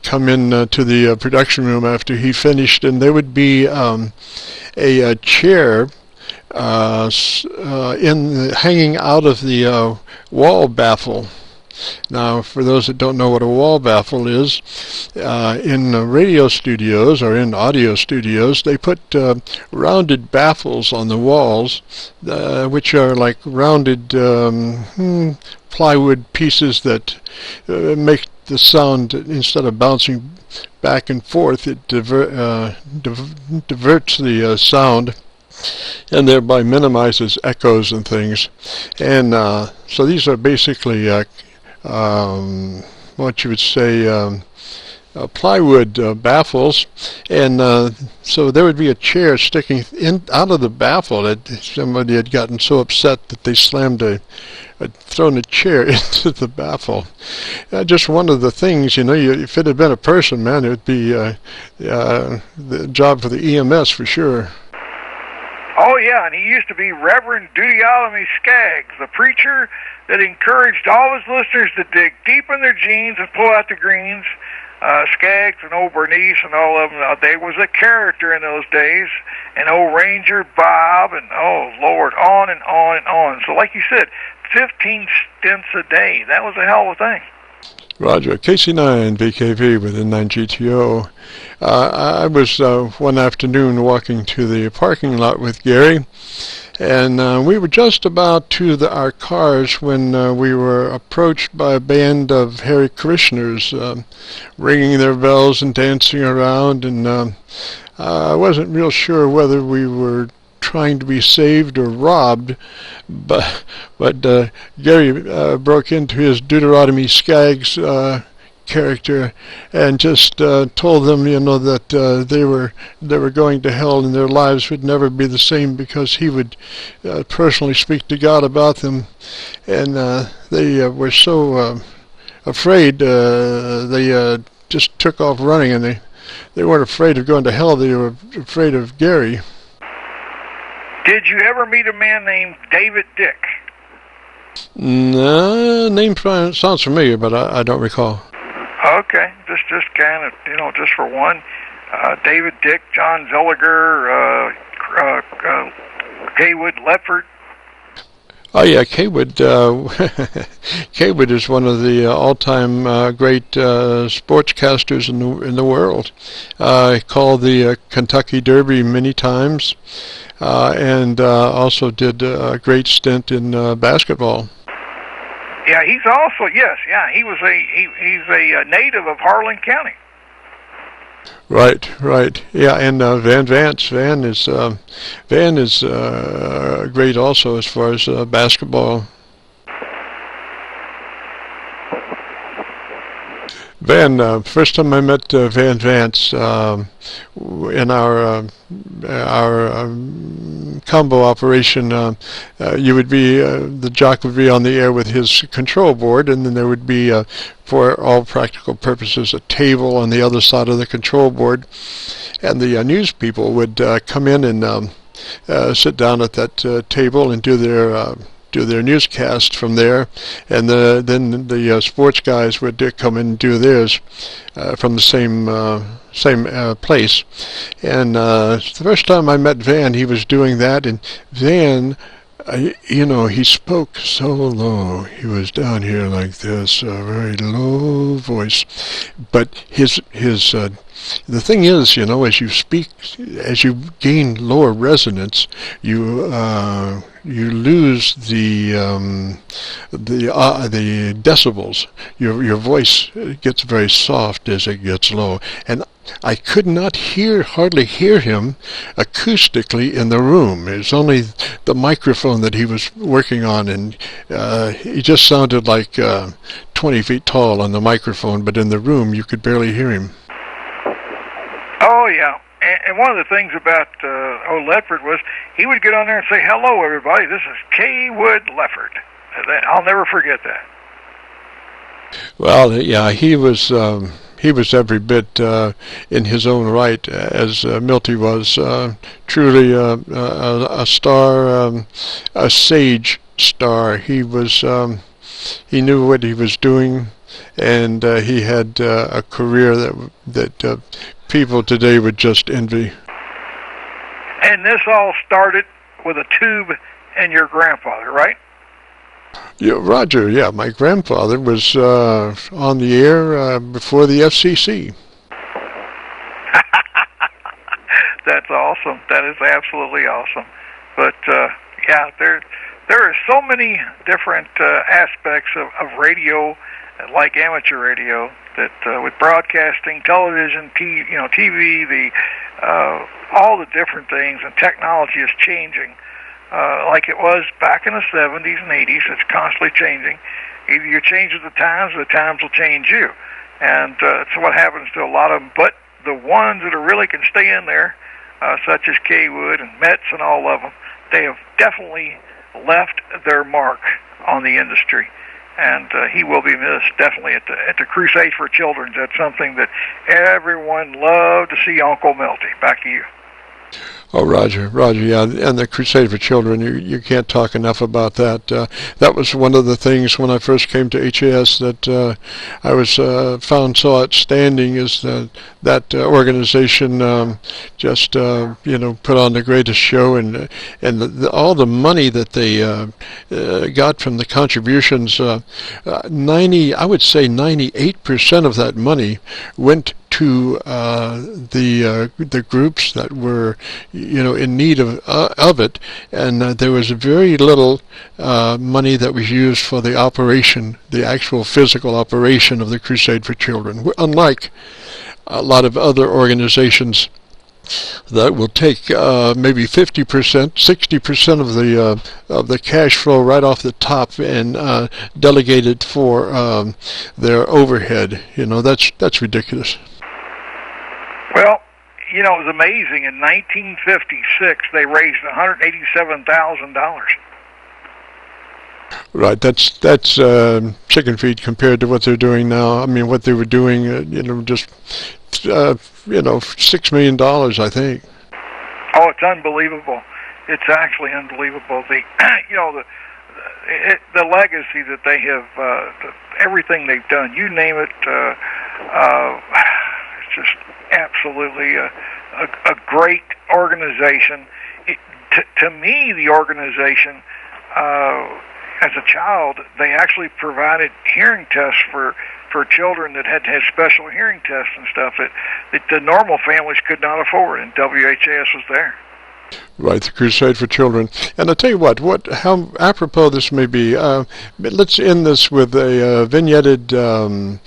come in to the production room after he finished, and there would be a chair hanging out of the wall baffle. Now, for those that don't know what a wall baffle is, in radio studios or in audio studios, they put rounded baffles on the walls, which are like rounded plywood pieces that make the sound, instead of bouncing back and forth, it diverts the sound, and thereby minimizes echoes and things. And so these are basically what you would say plywood baffles, and so there would be a chair sticking out of the baffle. That somebody had gotten so upset that they had thrown a chair into the baffle. Just one of the things, if it had been a person, man, it would be the job for the EMS for sure.
Oh, yeah, and he used to be Reverend Deuteronomy Skaggs, the preacher that encouraged all his listeners to dig deep in their jeans and pull out the greens. Skaggs and old Bernice and all of them, they was a character in those days, and old Ranger Bob, and oh, Lord, on and on and on. So like you said, 15 stints a day. That was a hell of a thing.
Roger. KC9VKV with N9GTO. I was one afternoon walking to the parking lot with Gary, and we were just about to our cars when we were approached by a band of Hare Krishners ringing their bells and dancing around, and I wasn't real sure whether we were trying to be saved or robbed, but Gary broke into his Deuteronomy Skaggs character and just told them, that they were going to hell and their lives would never be the same because he would personally speak to God about them, and they were so afraid they just took off running, and they weren't afraid of going to hell, they were afraid of Gary.
Did you ever meet a man named David Dick?
No, name sounds familiar, but I don't recall.
Okay, just kind of, just for one. David Dick, John Zilliger, Haywood Leffert.
Oh yeah, Kaywood. Kaywood is one of the all-time great sportscasters in the world. Called the Kentucky Derby many times, and also did a great stint in basketball.
Yeah, he's also he was he's a native of Harlan County.
Right. Yeah, and Van is great also as far as basketball. Van, first time I met Van Vance in our combo operation, you would be the jock would be on the air with his control board, and then there would be, for all practical purposes, a table on the other side of the control board, and the news people would come in and sit down at that table and do their newscast from there, and then the sports guys would come in and do theirs from the same place. And the first time I met Van, he was doing that, and Van, he spoke so low. He was down here like this, a very low voice. But the thing is, as you speak, as you gain lower resonance, you lose the decibels. Your voice gets very soft as it gets low, and I could not hardly hear him acoustically in the room. It was only the microphone that he was working on, and he just sounded like 20 feet tall on the microphone, but in the room you could barely hear him.
Oh, yeah. And one of the things about old Leffert was he would get on there and say, "Hello, everybody. This is Kaywood Leffert." I'll never forget that.
Well, yeah, he was every bit in his own right, as Milty was truly a star, a sage star. He was he knew what he was doing, and he had a career that people today would just envy.
And this all started with a tube and your grandfather, right?
Yeah, Roger. Yeah, my grandfather was on the air before the FCC.
That's awesome. That is absolutely awesome. But yeah, there are so many different aspects of radio like amateur radio, that with broadcasting, television, TV, all the different things, and technology is changing. Like it was back in the 70s and 80s, it's constantly changing. Either you change with the times, or the times will change you. And that's what happens to a lot of them. But the ones that really can stay in there, such as K-Wood and Metz and all of them, they have definitely left their mark on the industry. And he will be missed, definitely, at the Crusade for Children. That's something that everyone loved to see Uncle Milty. Back to you.
Oh, Roger, yeah, and the Crusade for Children, you can't talk enough about that. That was one of the things when I first came to HAS that I was saw outstanding, is that organization just put on the greatest show, and all the money that they got from the contributions, I would say 98% of that money went to the groups that were in need of it, and there was very little money that was used for the operation, the actual physical operation of the Crusade for Children, unlike a lot of other organizations that will take maybe 50%, 60% of the cash flow right off the top and delegate it for their overhead. That's ridiculous.
Well, it was amazing. In 1956, they raised $187,000.
Right, that's chicken feed compared to what they're doing now. I mean, what they were doing, just $6 million, I think.
Oh, it's unbelievable. It's actually unbelievable. The legacy that they have, everything they've done, you name it, it's just absolutely a great organization. To me, the organization, as a child, they actually provided hearing tests for children that had to have special hearing tests and stuff that the normal families could not afford, and WHAS was there.
Right, the Crusade for Children. And I'll tell you how apropos this may be. Let's end this with a vignetted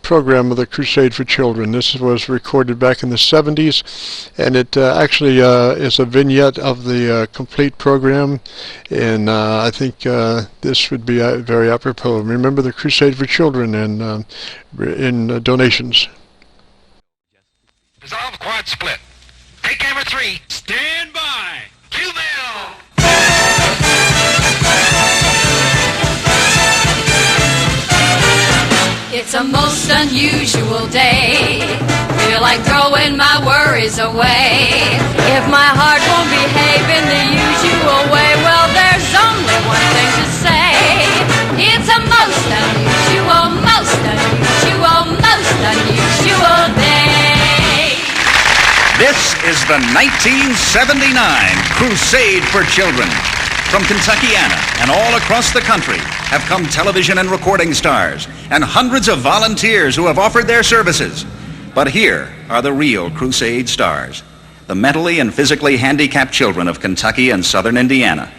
program of the Crusade for Children. This was recorded back in the 70s, and it actually is a vignette of the complete program, and I think this would be very apropos. Remember the Crusade for Children and in donations.
Dissolve quad split. Take camera 3. Stand by. Cue bell.
It's a most unusual day. Feel like throwing my worries away. If my heart won't behave in the usual way, well, there's only one thing to say. It's a most unusual, most unusual, most unusual day.
This is the 1979 Crusade for Children. From Kentuckiana and all across the country have come television and recording stars and hundreds of volunteers who have offered their services. But here are the real Crusade stars, the mentally and physically handicapped children of Kentucky and southern Indiana.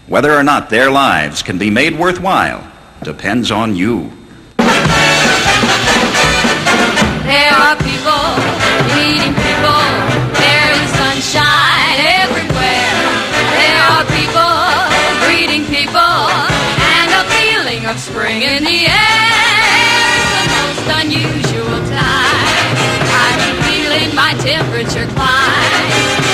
Whether or not their lives can be made worthwhile depends on you.
There are people meeting people. There is sunshine everywhere. There are people greeting people, and a feeling of spring in the air. It's the most unusual time. I'm feeling my temperature climb.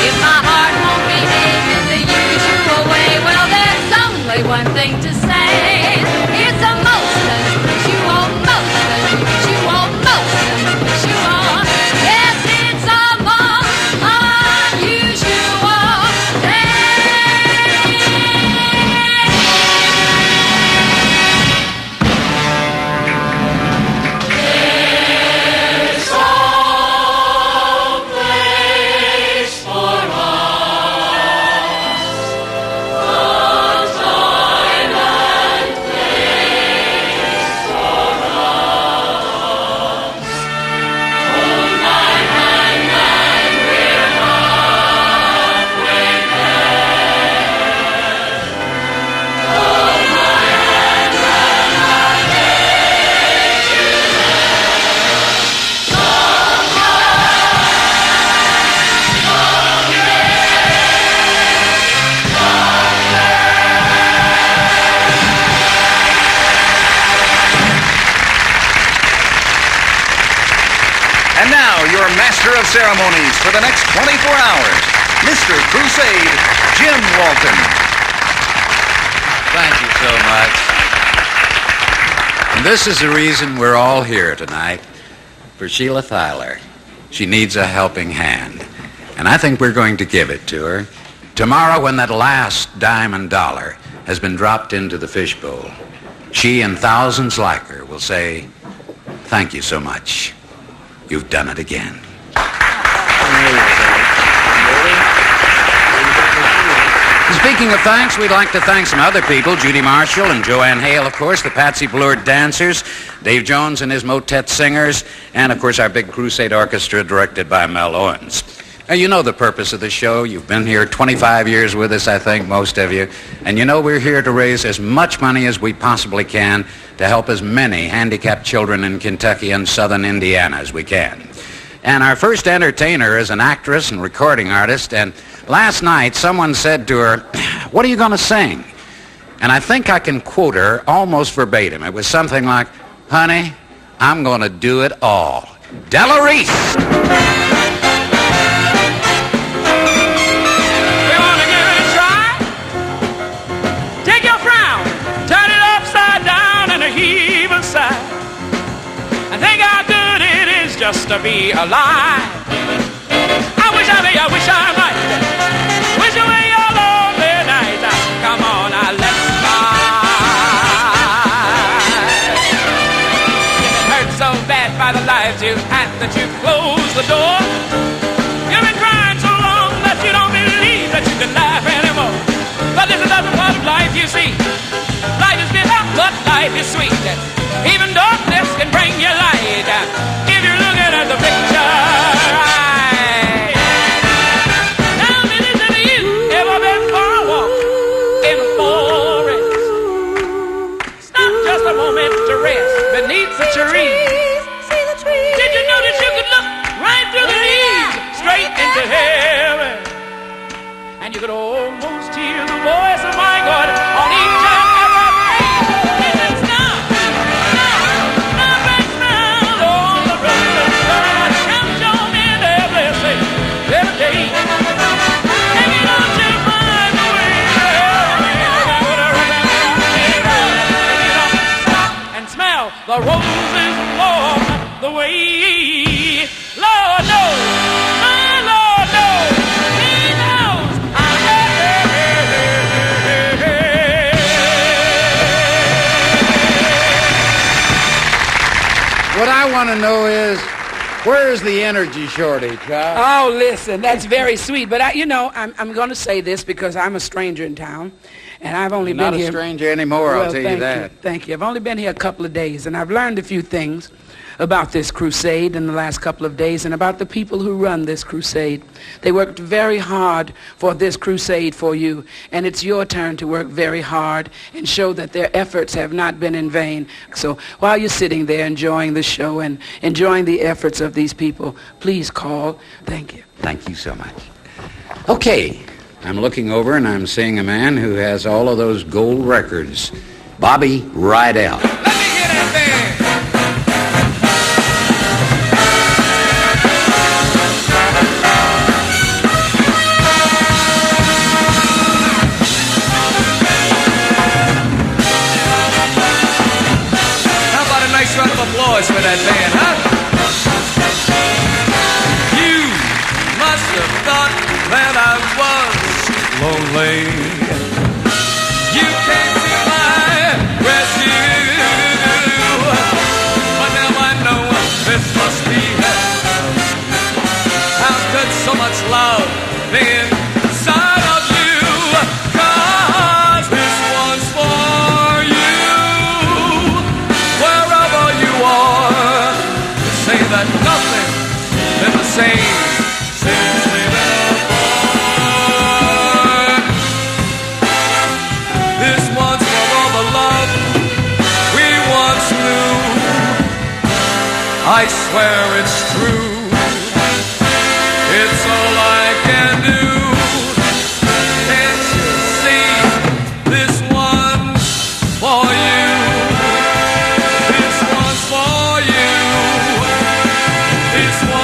If my heart won't behave in the usual way, well, there's only one thing to say. It's a most unusual, most unusual, most unusual. Yes, it's a most unusual day. There's some place for us, a time
And now, your master of ceremonies for the next 24 hours, Mr. Crusade, Jim Walton.
Thank you so much. And this is the reason we're all here tonight, for Sheila Thyler. She needs a helping hand, and I think we're going to give it to her. Tomorrow, when that last dime and dollar has been dropped into the fishbowl, she and thousands like her will say, "Thank you so much. You've done it again." Speaking of thanks, we'd like to thank some other people, Judy Marshall and Joanne Heil, of course, the Patsy Blewett Dancers, Dave Jones and his Motet Singers, and, of course, our big Crusade Orchestra directed by Mel Owens. Now, you know the purpose of the show. You've been here 25 years with us, I think, most of you. And you know we're here to raise as much money as we possibly can to help as many handicapped children in Kentucky and southern Indiana as we can. And our first entertainer is an actress and recording artist, and last night someone said to her, "What are you going to sing?" And I think I can quote her almost verbatim. It was something like, "Honey, I'm going to do it all." Della Reese.
We want to give it a try. Take your frown, turn it upside down and heave a sigh. I think how good it is just to be alive. I wish I may, I wish I might. Wish away your lonely nights. Come on, let's ride. It hurts so bad by the lives you had that you closed the door. You've been crying so long that you don't believe that you can laugh anymore. But there's another part of life, you see. Life is bitter, but life is sweet. Even darkness can bring you light if you're looking at the picture right. Now, listen to you. Ever been for a walk in a forest? Stop just a moment to rest beneath the trees. Did you know that you could look right through the leaves, straight into heaven? And you could almost hear the voice of my God on each and every page. Listen, stop, stop and smile on the road of God. Count your men their blessings every day. And you don't you find the way to heaven. And smell the roses warm the way. Lord knows, my Lord knows, He knows.
What I want to know is, where's the energy shortage, huh?
Oh, listen, that's very sweet. But, I'm going to say this because I'm a stranger in town. And I've only been here.
Not a stranger anymore, I'll tell you that.
Thank you. I've only been here a couple of days, and I've learned a few things about this crusade in the last couple of days and about the people who run this crusade. They worked very hard for this crusade for you, and it's your turn to work very hard and show that their efforts have not been in vain. So while you're sitting there enjoying the show and enjoying the efforts of these people, please call. Thank you.
Thank you so much. Okay, I'm looking over and I'm seeing a man who has all of those gold records. Bobby Rydell.
Let me get in there.
Round of applause for that band, huh? You must have thought that I was lonely. You came to my rescue, but now I know this must be hell. How could so much love be inside of you? 'Cause this one's for you. Say that nothing's been the same since we've been apart. This one's for all the love we once knew. I swear it's true. It's all I can do. Can't you see? This one's for you. This one's for you. This one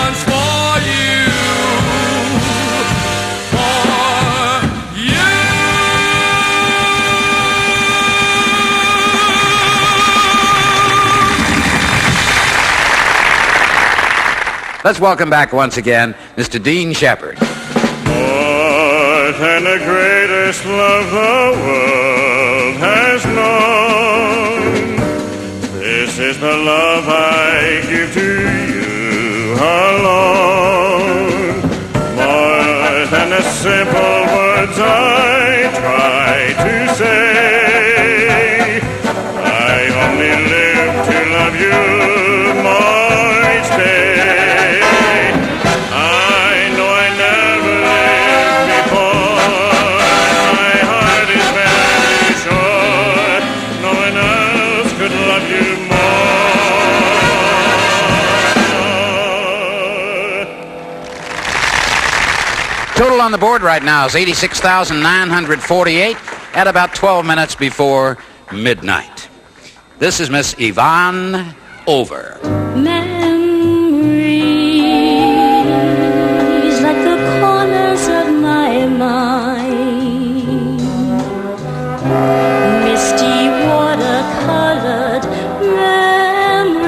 Let's welcome back once again Mr. Dean Shepard.
More than the greatest love the world has known. This is the love I give to you alone. More than the simple words I try to say. I only live to love you more each day. I know I never lived before. My heart is very sure no one else could love you more.
Total on the board right now is $86,948 at about 12 minutes before midnight. This is Miss Yvonne Over.
Memories like the corners of my mind, misty watercolored memories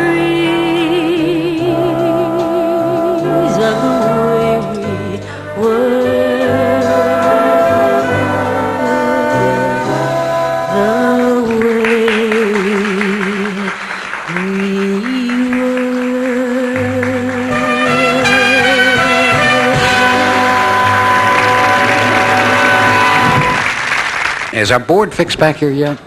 of the way we were.
Is our board fixed back here yet?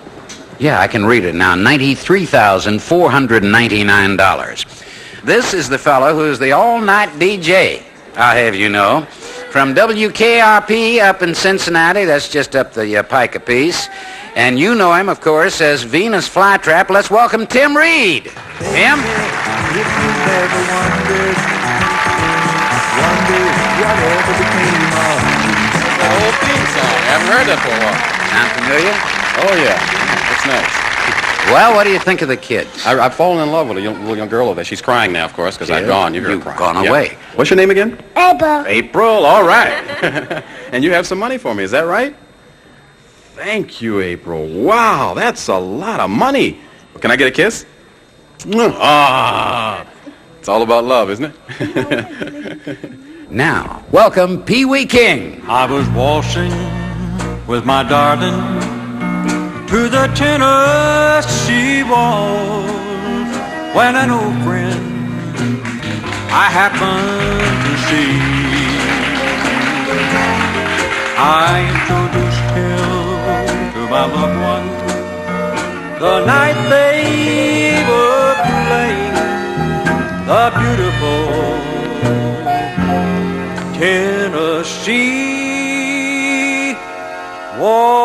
Yeah, I can read it now. $93,499. This is the fellow who's the all-night DJ, I'll have you know. From WKRP up in Cincinnati, that's just up the pike a piece. And you know him, of course, as Venus Flytrap. Let's welcome Tim Reed. Tim?
Old theme song. I haven't heard that for a while.
Sound familiar?
Oh, yeah. It's nice.
Well, what do you think of the kids?
I've fallen in love with a little young girl over there. She's crying now, of course, because I've gone. You've
gone away.
What's your name again?
April.
April, all right. And you have some money for me, is that right? Thank you, April. Wow, that's a lot of money. Can I get a kiss? Ah, it's all about love, isn't it?
Now, welcome Pee Wee King.
I was waltzing with my darling to the Tennessee waltz when an old friend I happened to see. I introduced him to my loved one the night they were playing the beautiful Tennessee waltz.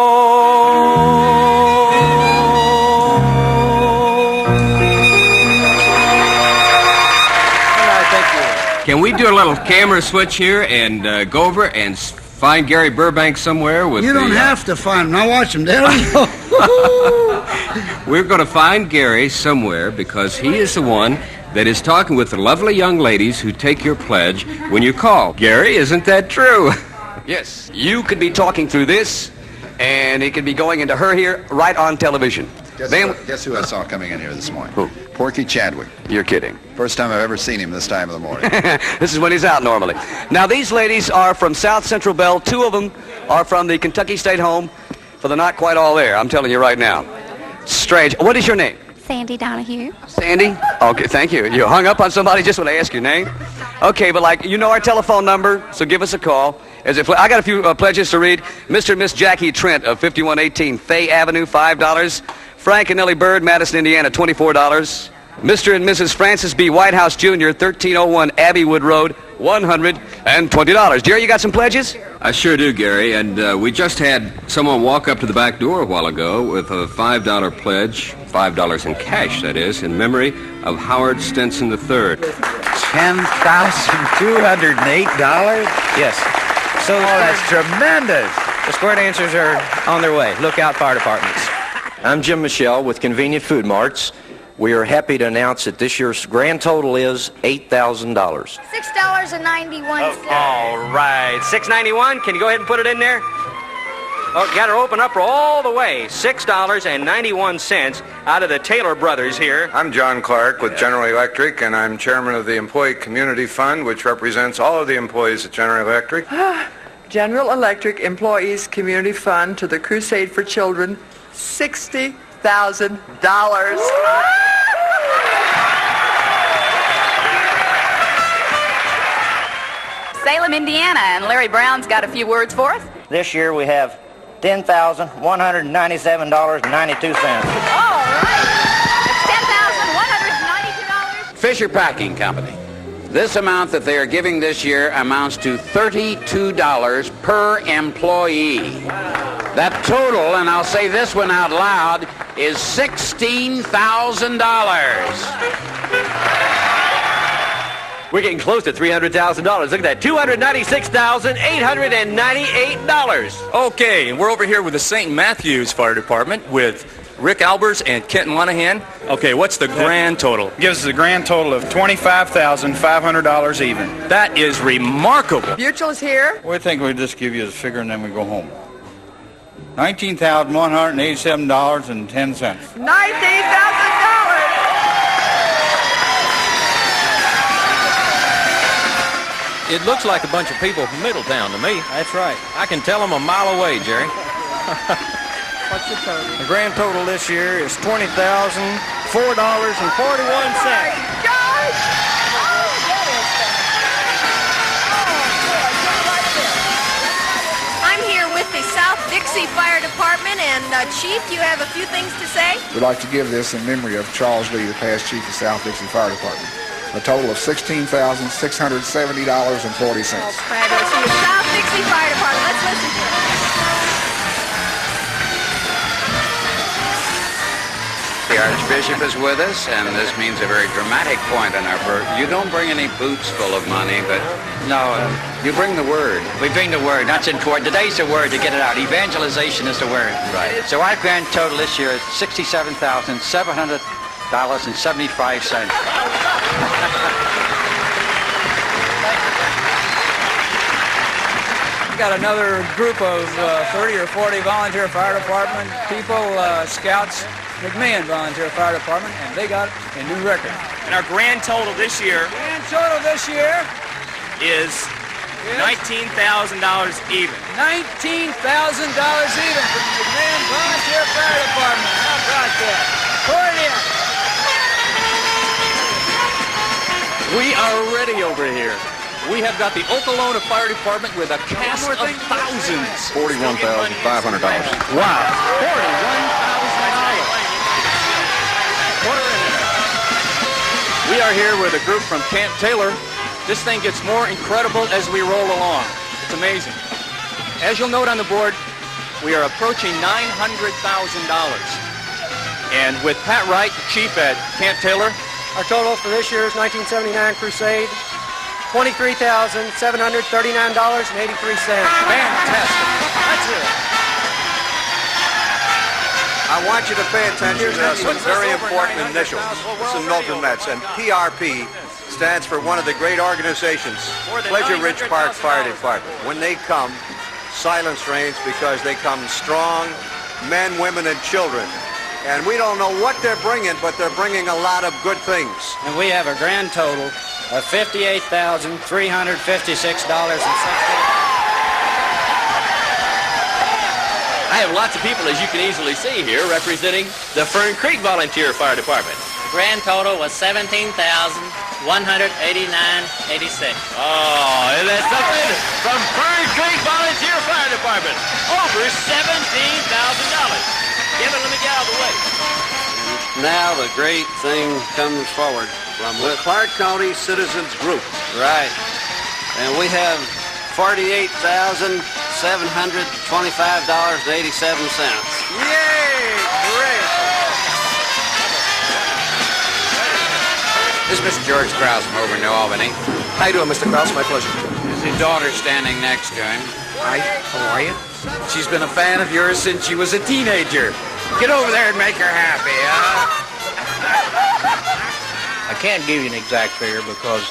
Can we do a little camera switch here and go over and find Gary Burbank somewhere with
You don't have to find him. Now watch him, Daddy.
We're going to find Gary somewhere because he is the one that is talking with the lovely young ladies who take your pledge when you call. Gary, isn't that true?
Yes, you could be talking through this, and it could be going into her here right on television.
Guess who I saw coming in here this morning?
Who?
Porky Chadwick.
You're kidding.
First time I've ever seen him this time of the morning.
This is when he's out normally. Now, these ladies are from South Central Bell. Two of them are from the Kentucky State Home for the Not Quite All There. I'm telling you right now. Strange. What is your name?
Sandy Donahue.
Sandy? Okay, thank you. You hung up on somebody just when I asked your name? Okay, but like, you know our telephone number, so give us a call. I got a few pledges to read. Mr. and Miss Jackie Trent of 5118 Fay Avenue, $5. Frank and Nellie Bird, Madison, Indiana, $24. Mr. and Mrs. Francis B. Whitehouse, Jr., 1301 Abbeywood Road, $120. Jerry, you got some pledges?
I sure do, Gary, and we just had someone walk up to the back door a while ago with a $5 pledge, $5 in cash, that is, in memory of Howard Stinson III.
$10,208?
Yes. So
that's tremendous.
The squared answers are on their way. Look out, fire departments. I'm Jim Michelle with Convenient Food Marts. We are happy to announce that this year's grand total is $8,000.
$6.91.
All right. $6.91. Can you go ahead and put it in there? Oh, got her open up all the way. $6.91 out of the Taylor brothers here.
I'm John Clark with General Electric, and I'm chairman of the Employee Community Fund, which represents all of the employees at General Electric.
General Electric Employees Community Fund to the Crusade for Children, $60,000.
Salem, Indiana, and Larry Brown's got a few words for us.
This year we have $10,197.92.
All right. It's $10,192.
Fisher Packing Company. This amount that they are giving this year amounts to $32 per employee. That total, and I'll say this one out loud, is $16,000.
We're getting close to $300,000. Look at that, $296,898.
Okay, and we're over here with the St. Matthews Fire Department with Rick Albers and Kenton Lenahan. Okay, what's the grand total?
Gives us a grand total of $25,500 even.
That is remarkable.
Mutual's here.
We think we'd just give you the figure and then we go home. $19,187.10.
$19,000.
It looks like a bunch of people from Middletown to me.
That's right.
I can tell them a mile away, Jerry.
What's the total?
The grand total this year is $20,004.41.
I'm here with the South Dixie Fire Department, and Chief, you have a few things to say?
We'd like to give this in memory of Charles Lee, the past chief of South Dixie Fire Department. A total of $16,670.40.
Fabulous. From the South Dixie Fire Department. Let's listen to it.
The Archbishop is with us, and this means a very dramatic point in our birth. You don't bring any boots full of money, but
No,
you bring the word.
we bring the word. That's important. Today's the word to get it out. Evangelization is the word.
Right.
So our grand total this year is $67,700.75.
Got another group of 30 or 40 volunteer fire department people, scouts, McMahon Volunteer Fire Department, and they got a new record.
And our grand total this year is $19,000 even.
$19,000 even from the McMahon Volunteer Fire Department. How about that? Pour it in.
We are ready over here. We have got the Okolona Fire Department with a cast of thousands.
$41,500.
Wow. $41,000. We are here with a group from Camp Taylor. This thing gets more incredible as we roll along. It's amazing. As you'll note on the board, we are approaching $900,000. And with Pat Wright, Chief at Camp Taylor,
Our total for this year's 1979 Crusade, $23,739.83.
Fantastic. That's it.
I want you to pay attention to some very important initials. Some Milton Mets, and PRP stands for one of the great organizations, Pleasure Ridge Park Fire Department. When they come, silence reigns because they come strong, men, women, and children. And we don't know what they're bringing, but they're bringing a lot of good things.
And we have a grand total of $58,356.60.
I have lots of people, as you can easily see here, representing the Fern Creek Volunteer Fire Department.
Grand total was $17,189.86.
Oh, isn't that something? From Fern Creek Volunteer Fire Department, over $17,000. Kevin, let me get out of the way.
Now the great thing comes forward from the Clark County Citizens Group. Right. And we have $48,725.87.
Yay! Great!
This is Mr. George Krause from over in New Albany.
How you doing, Mr. Krause? My pleasure.
His daughter standing next to him.
Hi, how are you?
She's been a fan of yours since she was a teenager. Get over there and make her happy, huh?
I can't give you an exact figure because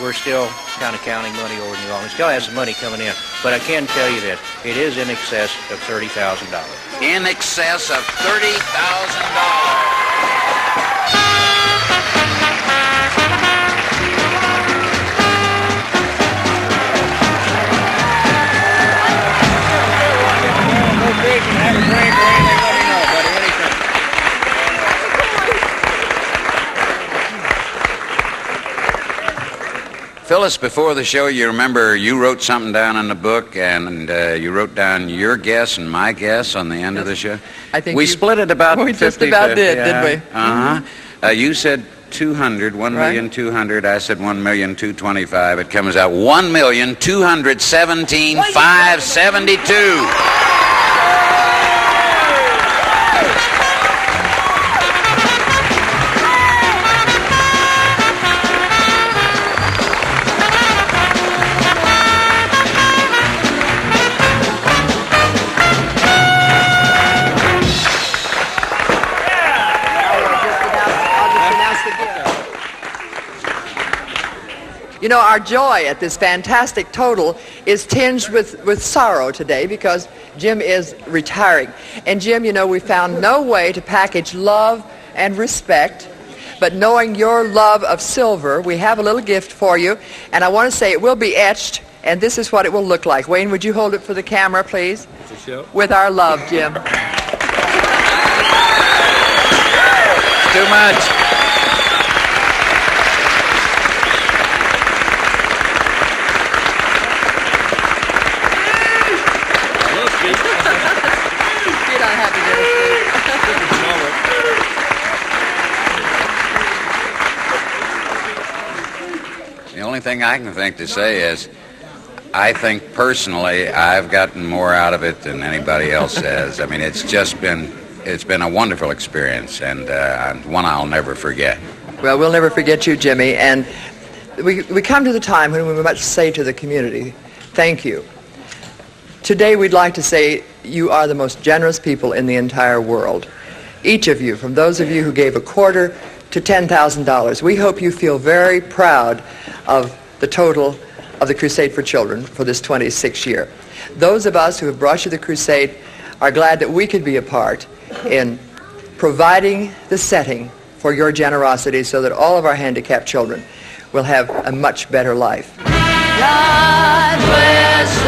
we're still kind of counting money over New Orleans. Still has some money coming in, but I can tell you that it is in excess of $30,000.
In excess of $30,000. Phyllis, before the show, you remember you wrote something down in the book, and you wrote down your guess and my guess on the end of the show.
I think
we split it about 50-50.
We just about did, didn't we?
Uh-huh. You said 200, 1,200,000. I said 1,225,000. It comes out 1,217,572.
You know, our joy at this fantastic total is tinged with sorrow today because Jim is retiring. And Jim, you know, we found no way to package love and respect, but knowing your love of silver, we have a little gift for you. And I want to say it will be etched, and this is what it will look like. Wayne, would you hold it for the camera, please? With our love, Jim.
Too much. The only thing I can think to say is, I think personally I've gotten more out of it than anybody else has. I mean, it's been a wonderful experience, and one I'll never forget.
Well, we'll never forget you, Jimmy, and we come to the time when we must say to the community, thank you. Today we'd like to say you are the most generous people in the entire world. Each of you, from those of you who gave a quarter to $10,000, we hope you feel very proud of the total of the Crusade for Children for this 26th year. Those of us who have brought you the crusade are glad that we could be a part in providing the setting for your generosity so that all of our handicapped children will have a much better life.
God bless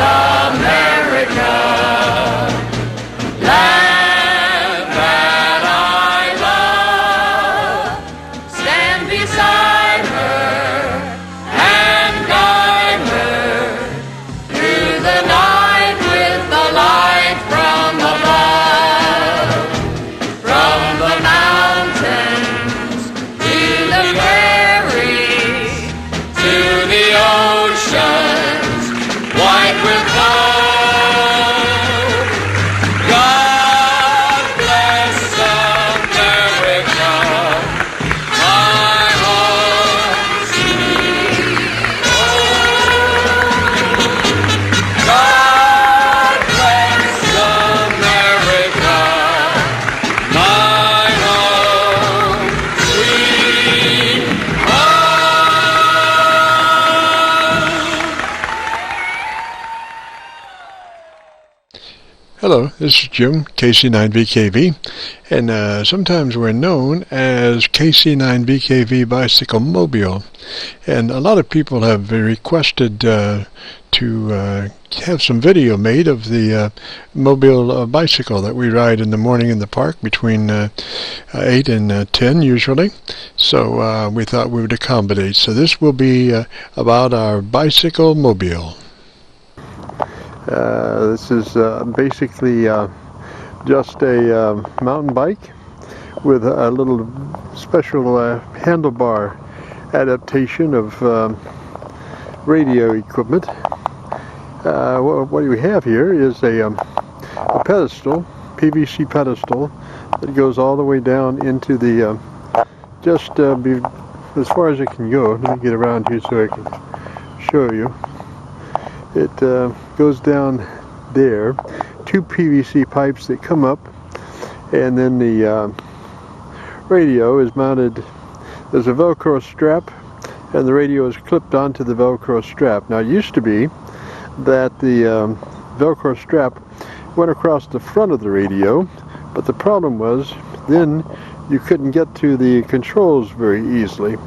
America, land that I love. Stand beside her and guide her through the night with the light from above. From the mountains to the prairie to the oceans white with gold. God bless America, my home sweet home. God bless America, my home sweet
Hello, this is Jim, KC9VKV, and sometimes we're known as KC9VKV Bicycle Mobile. And a lot of people have requested to have some video made of the mobile bicycle that we ride in the morning in the park between 8 and 10 usually. So we thought we would accommodate. So this will be about our bicycle mobile. This is basically just a mountain bike with a little special handlebar adaptation of radio equipment. What we have here is a pedestal, PVC pedestal, that goes all the way down into the, as far as it can go. Let me get around here so I can show you. It goes down there, two PVC pipes that come up, and then the radio is mounted. There's a Velcro strap and the radio is clipped onto the Velcro strap. Now, it used to be that the Velcro strap went across the front of the radio, but the problem was then you couldn't get to the controls very easily.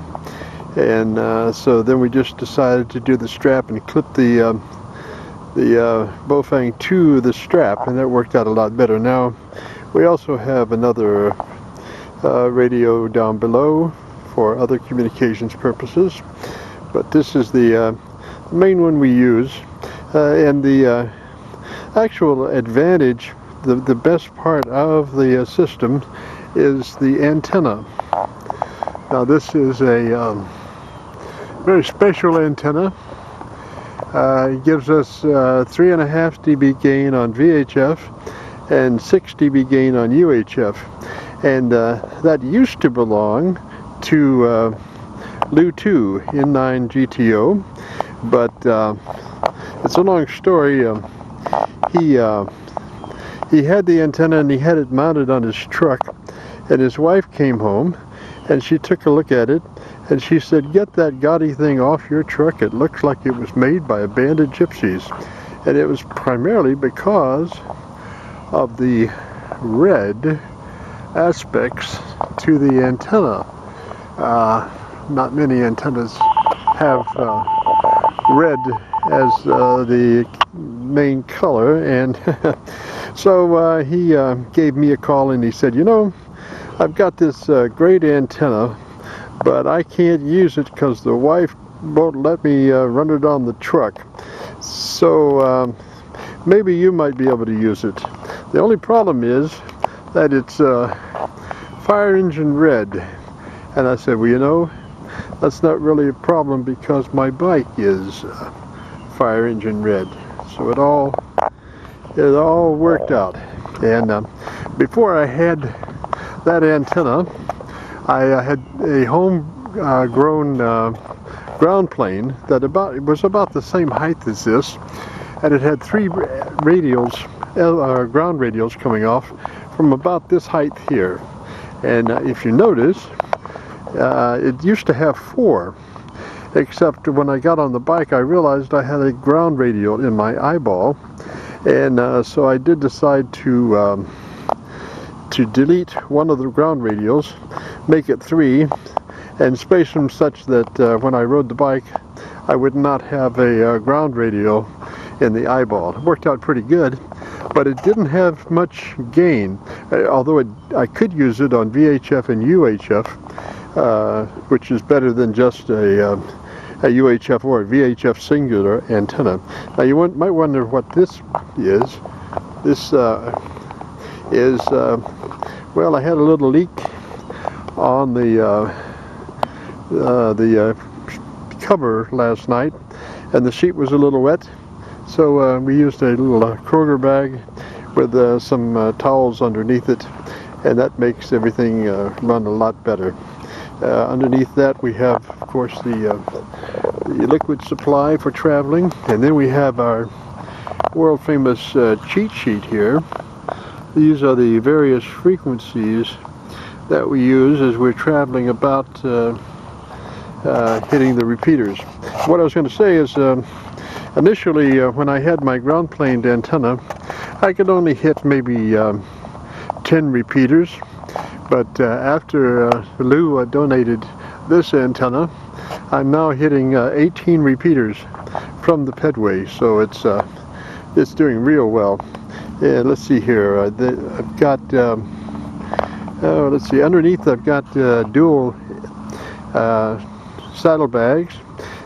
And so then we just decided to do the strap and clip the Bofang to the strap, and that worked out a lot better. Now we also have another radio down below for other communications purposes, but this is the main one we use, and the actual advantage, the best part of the system is the antenna. Now this is a very special antenna. It gives us 3.5 dB gain on VHF and 6 dB gain on UHF, and that used to belong to Lu2 N9 GTO, but it's a long story. He had the antenna and he had it mounted on his truck, and his wife came home and she took a look at it and she said, "Get that gaudy thing off your truck. It looks like it was made by a band of gypsies." And it was primarily because of the red aspects to the antenna. Not many antennas have red as the main color, and so he gave me a call and he said, "You know, I've got this great antenna, but I can't use it because the wife won't let me run it on the truck. So maybe you might be able to use it. The only problem is that it's fire engine red." And I said, "Well, you know, that's not really a problem because my bike is fire engine red." So it all worked out. And before I had that antenna, I had a home-grown ground plane that was about the same height as this, and it had 3 radials, ground radials coming off from about this height here. And if you notice, it used to have 4, except when I got on the bike I realized I had a ground radial in my eyeball, and so I did decide to delete one of the ground radials, make it 3, and space them such that when I rode the bike I would not have a ground radial in the eyeball. It worked out pretty good, but it didn't have much gain, although I could use it on VHF and UHF, which is better than just a UHF or a VHF singular antenna. Now you might wonder what this is. This is, well, I had a little leak on the cover last night, and the sheet was a little wet, so we used a little Kroger bag with some towels underneath it, and that makes everything run a lot better. Underneath that we have, of course, the liquid supply for traveling, and then we have our world famous cheat sheet here. These are the various frequencies that we use as we're traveling about hitting the repeaters. What I was going to say is initially when I had my ground planed antenna, I could only hit maybe 10 repeaters, but after Lou donated this antenna, I'm now hitting 18 repeaters from the pedway, so it's doing real well. And let's see here, I've got let's see, underneath I've got dual saddlebags.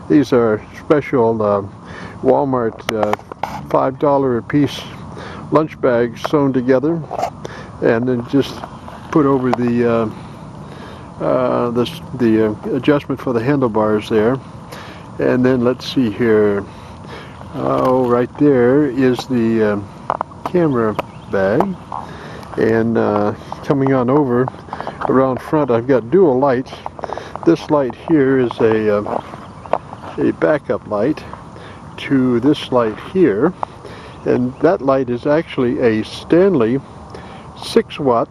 These are special Walmart $5 a piece lunch bags sewn together, and then just put over the adjustment for the handlebars there. And then let's see here, oh, right there is the camera bag, and coming on over around front I've got dual lights. This light here is a backup light to this light here, and that light is actually a Stanley 6-watt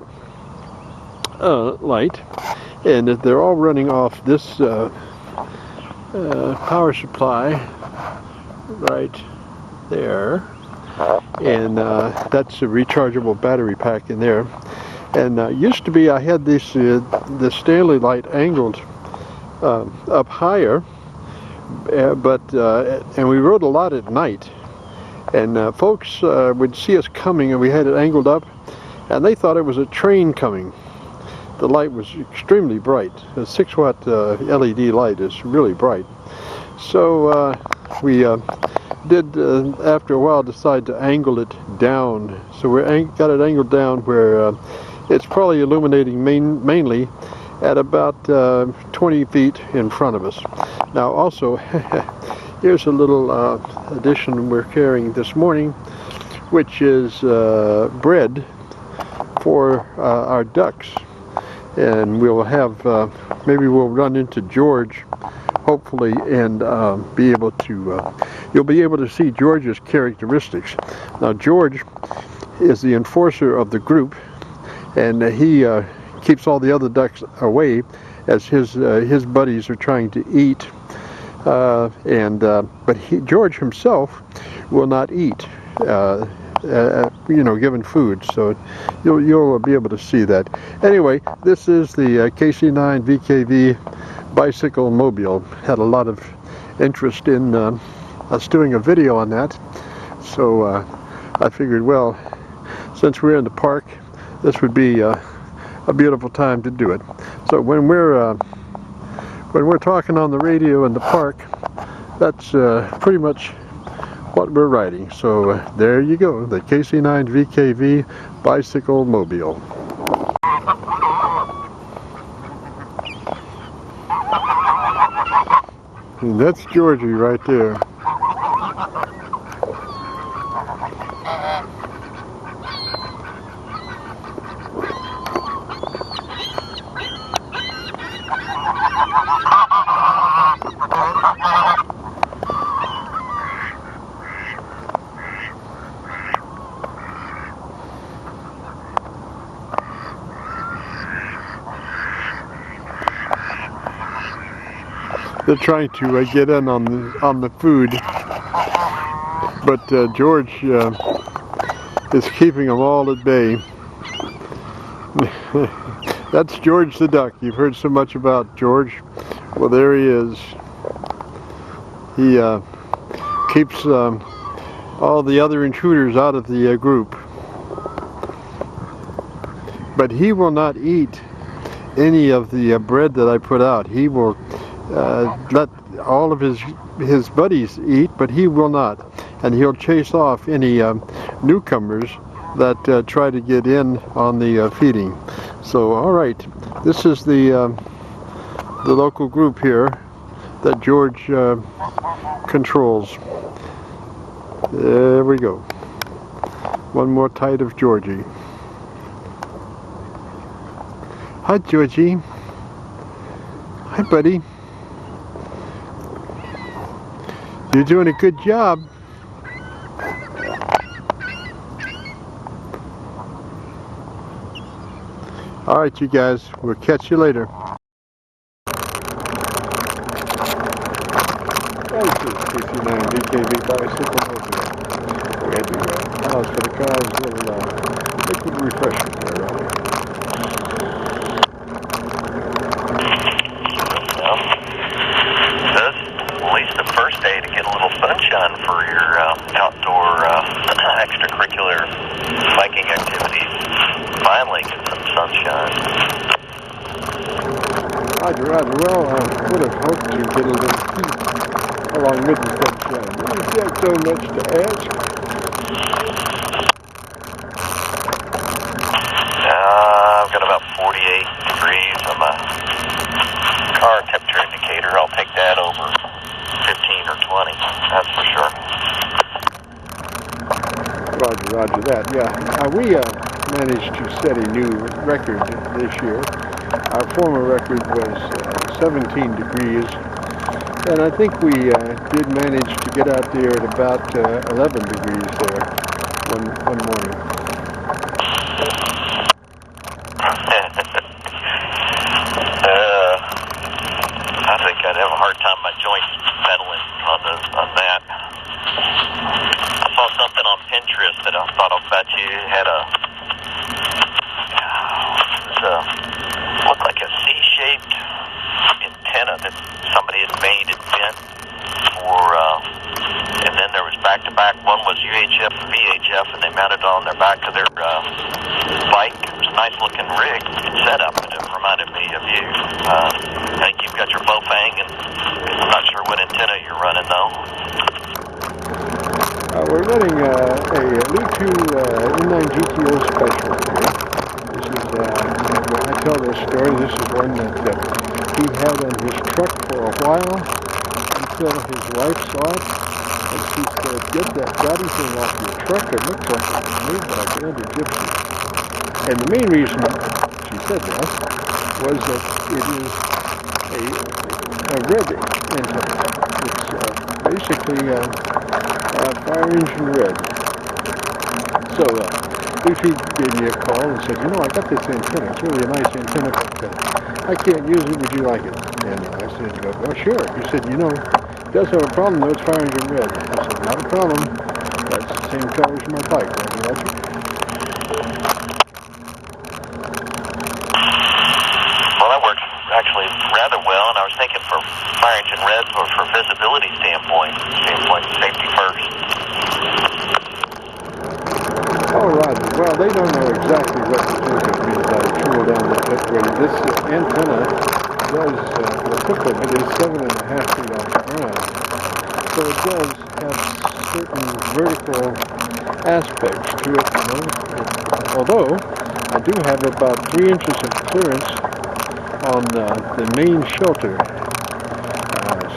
light, and they're all running off this power supply right there, and that's a rechargeable battery pack in there. And used to be I had this the Stanley light angled up higher, and we rode a lot at night, and folks would see us coming, and we had it angled up, and they thought it was a train coming. The light was extremely bright. A 6-watt LED light is really bright. So we did, after a while, decide to angle it down. So we got it angled down where it's probably illuminating mainly at about 20 feet in front of us. Now also, here's a little addition we're carrying this morning, which is bread for our ducks. And we'll have, maybe we'll run into George, hopefully, and be able to, you'll be able to see George's characteristics. Now George is the enforcer of the group, and he keeps all the other ducks away as his buddies are trying to eat. But George himself will not eat. You know, given food, so you'll be able to see that. Anyway, this is the KC9VKV bicycle mobile. Had a lot of interest in us doing a video on that, so I figured, well, since we're in the park, this would be a beautiful time to do it. So when we're talking on the radio in the park, that's pretty much what we're riding. So there you go, the KC9VKV bicycle mobile. And that's Georgie right there. They're trying to get in on the food, but George is keeping them all at bay. That's George the duck. You've heard so much about George. Well, there he is. He keeps all the other intruders out of the group, but he will not eat any of the bread that I put out. He will let all of his buddies eat, but he will not, and he'll chase off any newcomers that try to get in on the feeding. So, all right, this is the local group here that George controls. There we go. One more tight of Georgie. Hi, Georgie. Hi, buddy. You're doing a good job. All right, you guys, we'll catch you later. This is KC9VKV bicycle mobile. We had to pause for the cars, a little liquid refreshment there.
At least the first day to get a little sunshine for your outdoor extracurricular biking activities. Finally get some sunshine.
Roger, Roger. Well, I would have hoped to get a little heat along with the sunshine. Is that so much to ask?
I've got about 48 degrees on my car temperature indicator. I'll take that over 15 or 20, that's for sure.
Roger, roger that. Yeah, we managed to set a new record this year. Our former record was 17 degrees, and I think we did manage to get out there at about 11 degrees there one morning.
I think I'd have a hard time. My joints had looked like a C-shaped antenna that somebody had made and bent for, and then there was back-to-back. One was UHF and VHF, and they mounted it on their back of their bike. It was a nice-looking rig and setup, and it reminded me of you. I think you've got your Bofang, and I'm not sure what antenna you're running, though.
We're running a Lu2 N9 GTO special here. This is, when I tell this story, this is one that he had on his truck for a while until his wife saw it, and she said, "Get that gaudy thing off your truck, it looks like it's made by Bandit Gypsy." And the main reason she said that was that it is a red antenna. It's basically fire engine red. So Lucy gave me a call and said, "You know, I got this antenna. It's really a nice antenna, but I can't use it. Would you like it?" And I said, "Well, sure." He said, "You know, it does have a problem though. It's fire engine red." I said, "Not a problem. That's the same color as my bike, Roger."
Well, that worked actually rather well, and I was thinking for fire engine red or for visibility standpoint, safety first.
Oh, Roger. Well, they don't know exactly what to think of me as I tool down the footway. This antenna does, the tip of it is 7.5 feet off the ground. So it does have certain vertical aspects to it, you know. Although, I do have about 3 inches of clearance on the main shelter.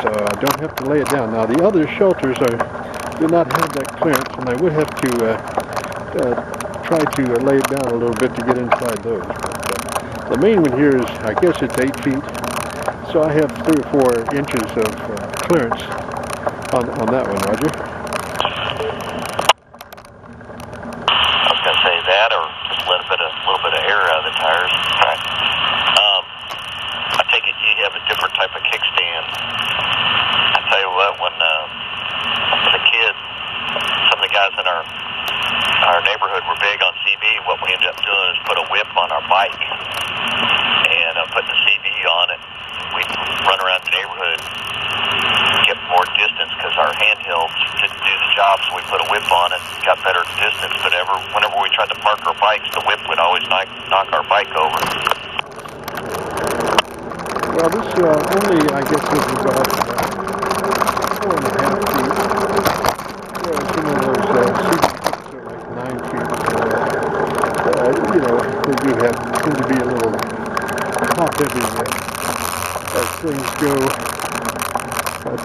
So I don't have to lay it down. Now, the other shelters do not have that clearance, and I would have to try to lay it down a little bit to get inside those. But the main one here is, I guess it's 8 feet, so I have 3 or 4 inches of clearance on that one, Roger.
I was going to say that, or just a little bit of air out of the tires. Right. I take it you have a different type of kickstand. I tell you what, when I was a kid, some of the guys in our neighborhood were big on CB. What we ended up doing is put a whip on our bike and putting the CB on it. We'd run around the neighborhood, get more distance because our handhelds didn't do the job, so we put a whip on it, got better distance. But whenever we tried to park our bikes, the whip would always knock our bike over.
Well, this only, I guess, is about 4.5 feet. Some of those CB are like 9 feet. You know, they do tend to be a little top-heavy as things go. But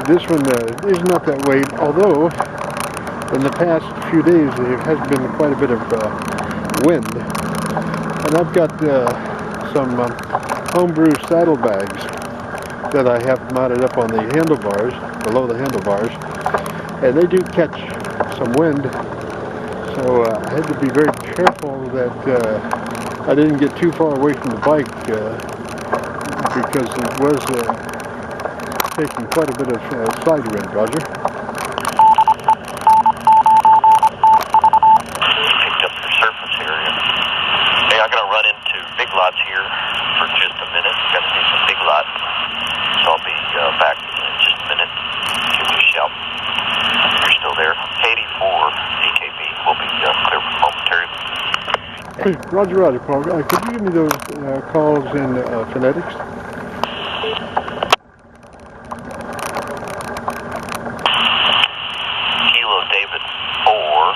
this one is not that way, although in the past few days there has been quite a bit of wind. And I've got some homebrew saddlebags that I have mounted up on the handlebars, below the handlebars, and they do catch some wind. So I had to be very careful that I didn't get too far away from the bike because it was taking quite a bit of side wind, Roger.
Picked up your surface area. Hey, I'm going to run into Big Lots here for just a minute. Got to see some Big Lot. So I'll be back in just a minute. Give me a shout. You're still there. Katie for DKB. We'll be clear momentarily.
Hey, Roger, Paul. Could you give me those calls in phonetics?
Kilo David 4.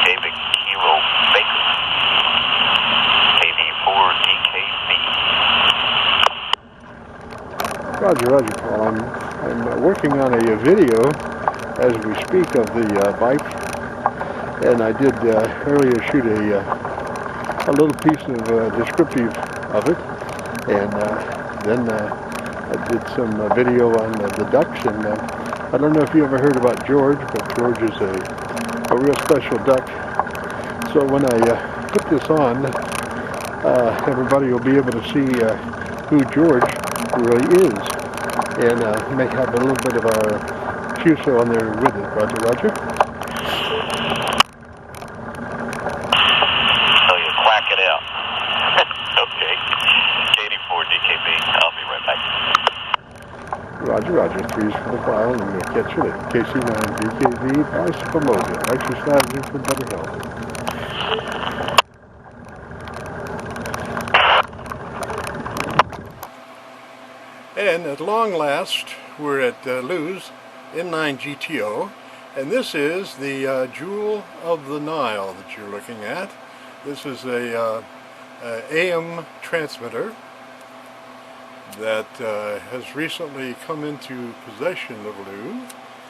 David Kilo Baker. KV4 DKB.
Roger, Paul. I'm working on a video as we speak of the bike, and I did earlier shoot a little piece of descriptive of it, and then I did some video on the ducks, and I don't know if you ever heard about George, but George is a real special duck. So when I put this on, everybody will be able to see who George really is, and may have a little bit of our Qso on there with it. Roger, roger.
So you quack it out. Okay. KD4DKB. I'll be right back.
Roger, roger. 3's for the file, and we'll catch you later. KC9VKV, bicycle mobile, exercising for better health. And at long last, we're at Lou's N9 GTO, and this is the Jewel of the Nile that you're looking at. This is a AM transmitter that has recently come into possession of Lou.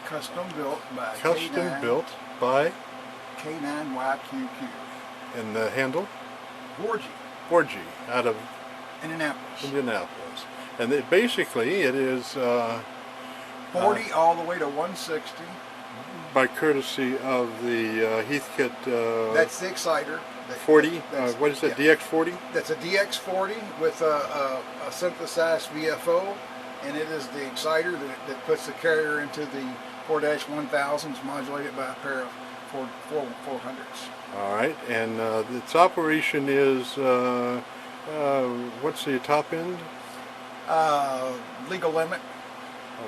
Custom built by
Custom built by
K9VKV.
And the handle?
4G.
Out of Indianapolis. And basically it is
40 all the way to 160.
By courtesy of the Heathkit.
That's the exciter.
40. What is it?
Yeah.
DX40.
That's a DX40 with a synthesized VFO, and it is the exciter that puts the carrier into the 4-1000s, modulated by a pair of 400s.
All right, and its operation is what's the top end?
Legal limit.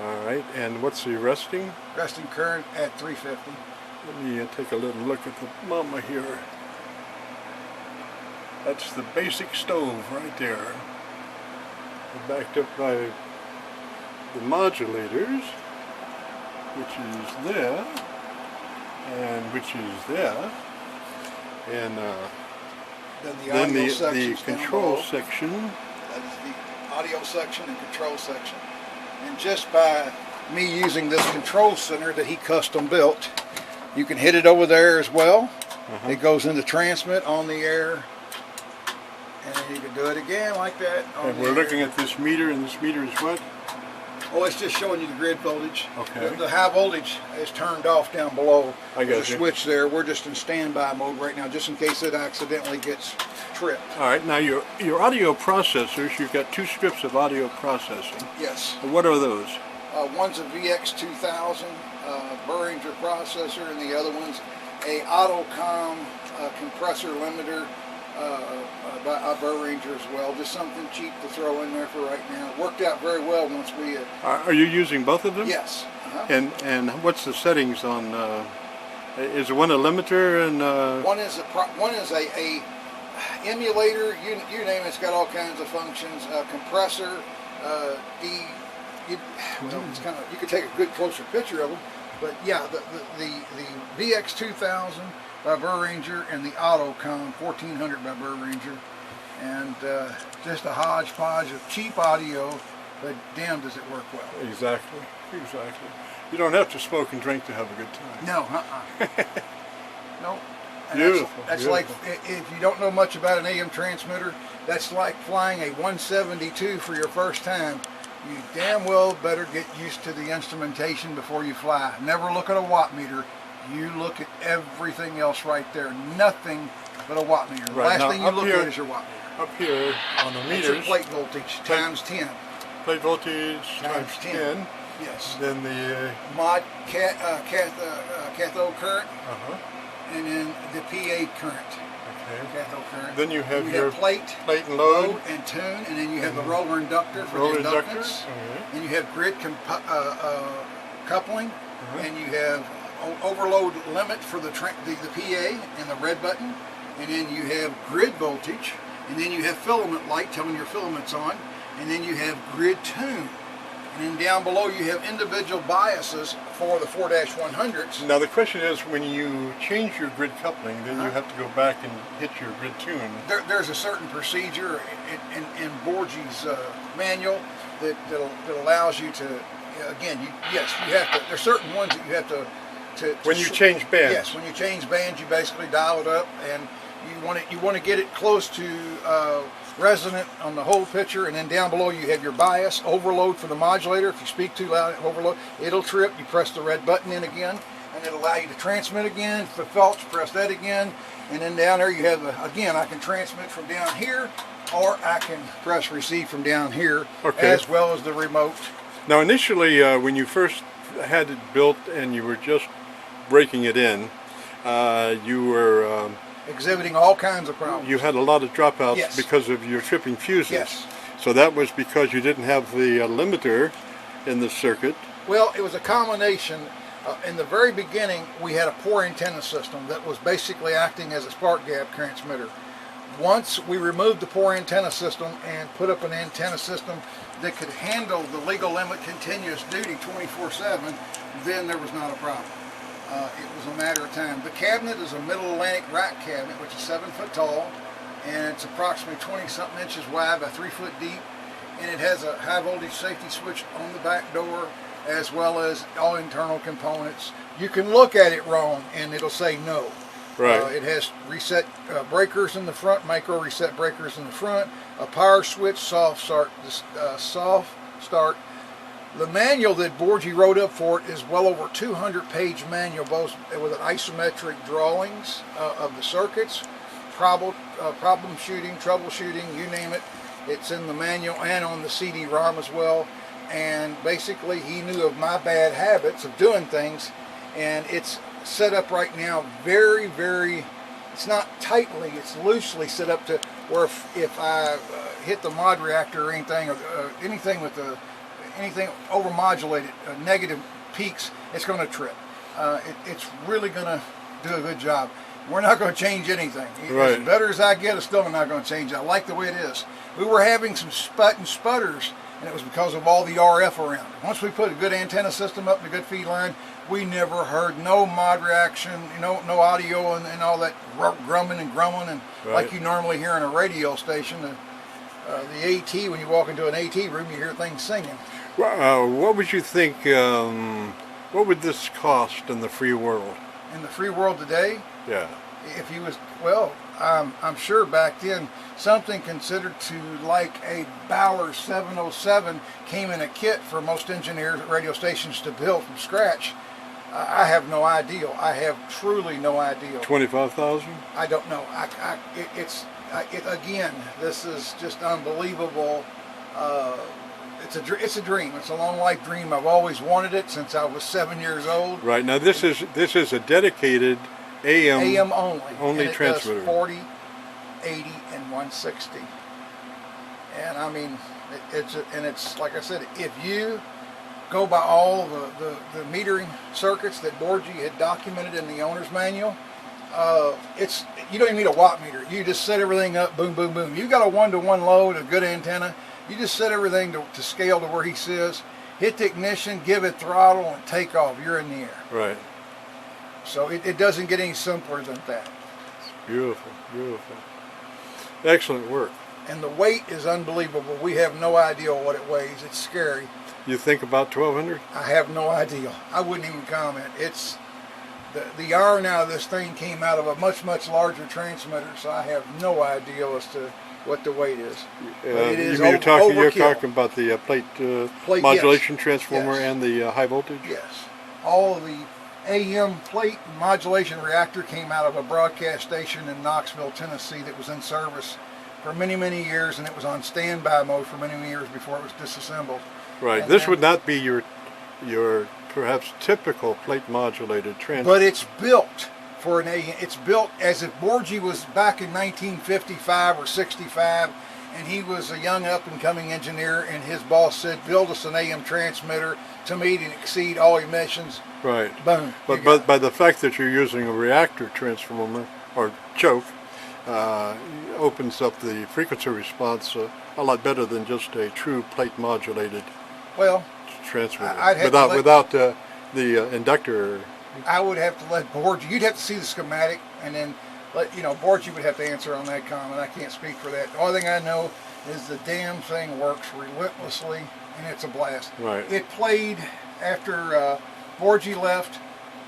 All right, and what's the resting?
Resting current at 350.
Let me take a little look at the mama here. That's the basic stove right there. Backed up by the modulators, which is there, and which is there, and then the control section.
That is the audio section and control section. And just by me using this control center that he custom built, you can hit it over there as well. It goes into transmit on the air, and then you can do it again like that.
And we're looking at this meter, and this meter is what?
Oh, it's just showing you the grid voltage.
Okay.
The high voltage is turned off down below.
I got
There's
you.
a switch there. We're just in standby mode right now, just in case it accidentally gets tripped.
All right. Now your audio processors. You've got two strips of audio processing.
Yes.
And what are those?
One's a VX2000 Behringer processor, and the other one's a AutoCom compressor limiter by Behringer as well. Just something cheap to throw in there for right now. It worked out very well once we.
Are you using both of them?
Yes.
And what's the settings on? Is one a limiter and?
One is a emulator. You name it. It's got all kinds of functions. Compressor. It's kind of, you could take a good closer picture of them, but yeah, the VX2000 by Behringer and the AutoCom 1400 by Behringer, and just a hodgepodge of cheap audio, but damn does it work well.
Exactly. You don't have to smoke and drink to have a good time.
No, no.
Beautiful.
That's like, if you don't know much about an AM transmitter, that's like flying a 172 for your first time. You damn well better get used to the instrumentation before you fly. Never look at a watt meter. You look at everything else right there. Nothing but a watt meter. The last thing you look at is your watt meter.
Up here on the meters.
It's your plate voltage times 10.
Plate voltage times 10.
Yes.
Then the
cathode current. And then the PA current.
Okay.
Cathode current.
Then you have your
plate
and load
and tune, and then you have the roller inductor for the inductance. And you have grid coupling, and you have overload limit for the PA and the red button, and then you have grid voltage, and then you have filament light telling your filament's on, and then you have grid tune. And then down below you have individual biases for the 4-100s.
Now the question is, when you change your grid coupling, then you have to go back and hit your grid tune.
There's a certain procedure in Borgie's manual that allows you to, again, you have to, there's certain ones that you have to
when you change bands.
Yes, when you change bands, you basically dial it up, and you want to get it close to resonant on the whole picture, and then down below you have your bias, overload for the modulator. If you speak too loud, overload, it'll trip. You press the red button in again, and it'll allow you to transmit again. If it faults, press that again, and then down there you have again, I can transmit from down here, or I can press receive from down here, as well as the remote
Now initially when you first had it built and you were just breaking it in, you were
exhibiting all kinds of problems.
You had a lot of dropouts
Yes.
because of your tripping fuses.
Yes.
So that was because you didn't have the limiter in the circuit.
Well, it was a combination. In the very beginning, we had a poor antenna system that was basically acting as a spark gap transmitter. Once we removed the poor antenna system and put up an antenna system that could handle the legal limit continuous duty 24/7, then there was not a problem. It was a matter of time. The cabinet is a middle Atlantic rack cabinet, which is 7 foot tall, and it's approximately 20-something inches wide by 3 foot deep, and it has a high voltage safety switch on the back door, as well as all internal components. You can look at it wrong, and it'll say no.
Right.
It has reset breakers in the front, micro reset breakers in the front, a power switch, soft start. The manual that Borgie wrote up for it is well over 200-page manual, both with isometric drawings of the circuits, problem shooting, troubleshooting, you name it. It's in the manual and on the CD-ROM as well. And basically, he knew of my bad habits of doing things, and it's set up right now very, very. It's not tightly; it's loosely set up to where if I hit the mod reactor or anything, or anything with the anything overmodulated, negative peaks, it's going to trip. It's really going to do a good job. We're not going to change anything.
Right.
As better as I get, it's still not going to change. I like the way it is. We were having some sputters, and it was because of all the RF around it. Once we put a good antenna system up and a good feed line, we never heard no mod reaction, no audio and all that grumming and grumbling, and like you normally hear in a radio station. The AT, when you walk into an AT room, you hear things singing.
What would you think, what would this cost in the free world?
In the free world today?
Yeah.
If he was, well, I'm sure back then something considered to like a Bauer 707 came in a kit for most engineers at radio stations to build from scratch. I have no idea. I have truly no idea.
25,000?
I don't know. Again, this is just unbelievable. It's a dream. It's a long life dream. I've always wanted it since I was 7 years old.
Right. Now this is a dedicated AM only
and
transmitter.
It does 40, 80, and 160. And I mean, it's like I said, if you go by all the metering circuits that Borgie had documented in the owner's manual, you don't even need a watt meter. You just set everything up, boom, boom, boom. You got a 1-to-1 load, a good antenna. You just set everything to scale to where he says, hit the ignition, give it throttle, and take off. You're in the air.
Right.
So it doesn't get any simpler than that.
Beautiful, beautiful. Excellent work.
And the weight is unbelievable. We have no idea what it weighs. It's scary.
You think about 1,200?
I have no idea. I wouldn't even comment. It's the iron out of this thing came out of a much, much larger transmitter, so I have no idea as to what the weight is. It is
you're talking
overkill.
about the plate modulation transformer and the high voltage?
Yes. All of the AM plate modulation reactor came out of a broadcast station in Knoxville, Tennessee that was in service for many, many years, and it was on standby mode for many, many years before it was disassembled.
Right.
And
this would not be your perhaps typical plate modulated transmitter.
But it's built for an AM. It's built as if Borgie was back in 1955 or 65, and he was a young up-and-coming engineer, and his boss said, build us an AM transmitter to meet and exceed all emissions.
Right.
Boom.
But by the fact that you're using a reactor transformer or choke, opens up the frequency response a lot better than just a true plate modulated transmitter. Without the inductor.
I would have to let Borgie, you'd have to see the schematic, and then Borgie would have to answer on that comment. I can't speak for that. The only thing I know is the damn thing works relentlessly, and it's a blast.
Right.
It played after Borgie left.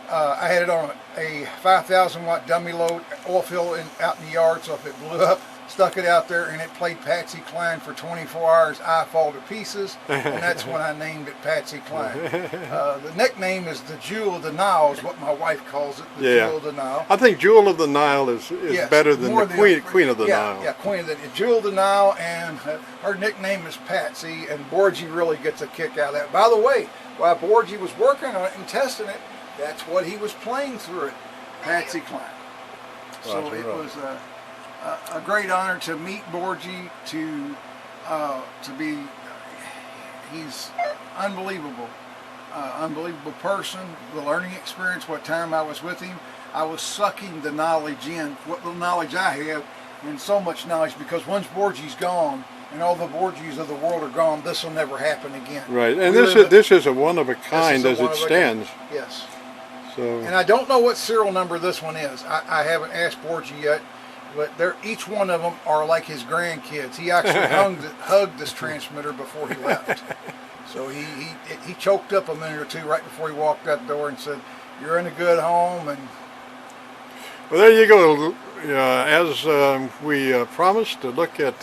I had it on a 5,000 watt dummy load oil fill out in the yard, so if it blew up, stuck it out there, and it played Patsy Cline for 24 hours. I fall to pieces, and that's when I named it Patsy Cline. The nickname is the Jewel of the Nile, is what my wife calls it, the Jewel of the Nile.
I think Jewel of the Nile is
Yes,
better than
more
the Queen of the
yeah,
Nile.
Yeah, Queen of the Jewel of the Nile, and her nickname is Patsy, and Borgie really gets a kick out of that. By the way, while Borgie was working on it and testing it, that's what he was playing through it, Patsy Cline. So it was a great honor to meet Borgie, to be, he's unbelievable, unbelievable person. The learning experience, what time I was with him, I was sucking the knowledge in, what little knowledge I have, and so much knowledge, because once Borgie's gone, and all the Borgies of the world are gone, this will never happen again.
Right, and this is a one of a kind as it stands.
Yes.
So.
And I don't know what serial number this one is. I haven't asked Borgie yet, but each one of them are like his grandkids. He actually hugged this transmitter before he left. So he choked up a minute or two right before he walked out the door and said, "You're in a good home." And
well, there you go. As we promised to look at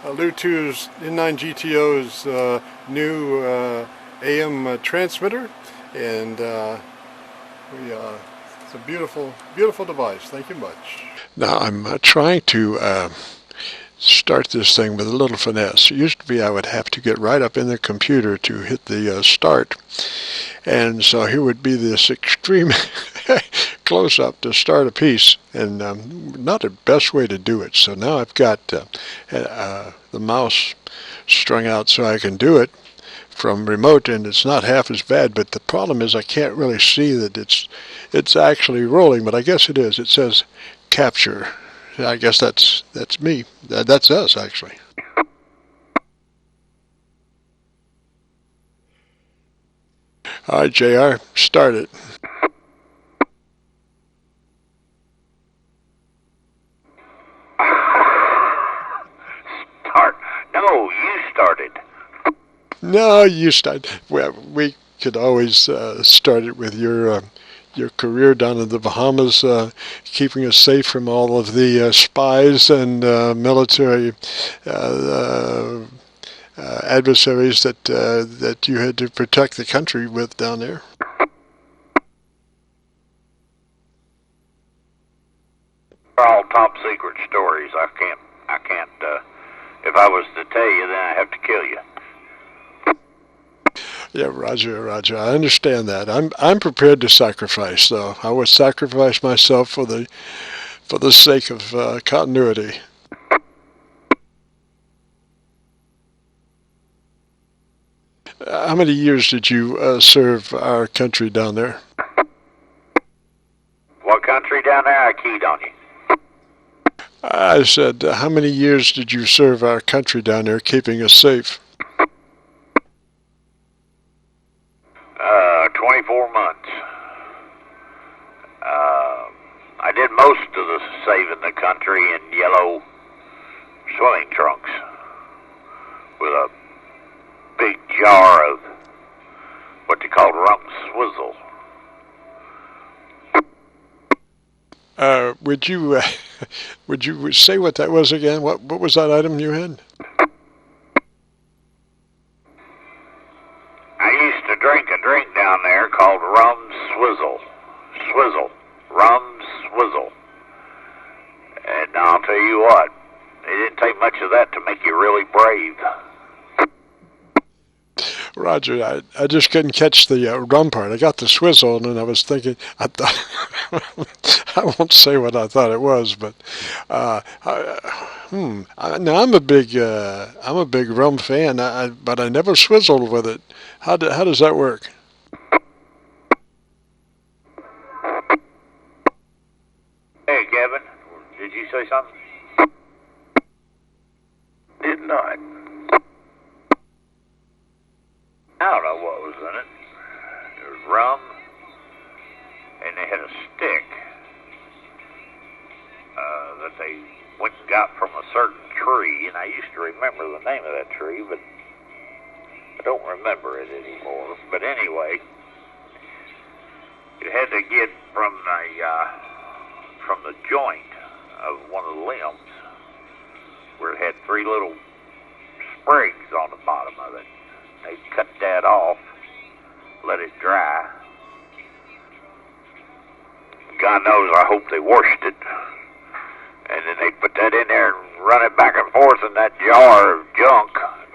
Lu2's N9 GTO's new AM transmitter, and it's a beautiful, beautiful device. Thank you much. Now I'm trying to start this thing with a little finesse. It used to be I would have to get right up in the computer to hit the start, and so here would be this extreme close-up to start a piece, and not the best way to do it. So now I've got the mouse strung out so I can do it from remote, and it's not half as bad, but the problem is I can't really see that it's actually rolling, but I guess it is. It says capture. I guess that's me. That's us, actually. All right, JR, start it.
Start? No, you started.
No, you start. Well, we could always start it with your career down in the Bahamas, keeping us safe from all of the spies and military adversaries that you had to protect the country with down there.
They're all top secret stories. I can't. If I was to tell you, then I have to kill you.
Yeah, Roger. I understand that. I'm prepared to sacrifice, though. I would sacrifice myself for the sake of continuity. How many years did you serve our country down there?
What country down there? I keyed on you.
I said, how many years did you serve our country down there, keeping us safe?
24 months. I did most of the saving the country in yellow swimming trunks with a big jar of what they call rum swizzle.
Would you say what that was again? What was that item you had?
I used to drink a drink down there called rum swizzle. Rum swizzle. And I'll tell you what, it didn't take much of that to make you really brave.
Roger, I just couldn't catch the rum part. I got the swizzle, and I was thinking, I won't say what I thought it was, but now I'm a big rum fan, but I never swizzled with it. How does that work?
Hey, Kevin, did you say something? Did not. I don't know what was in it. There was rum, and they had a stick that they went and got from a certain tree, and I used to remember the name of that tree, but I don't remember it anymore. But anyway, it had to get from the joint of one of the limbs
where it had three little sprigs on the bottom of it. They cut that off, let it dry. God knows, I hope they washed it. And then they put that in there and run it back and forth in that jar of junk,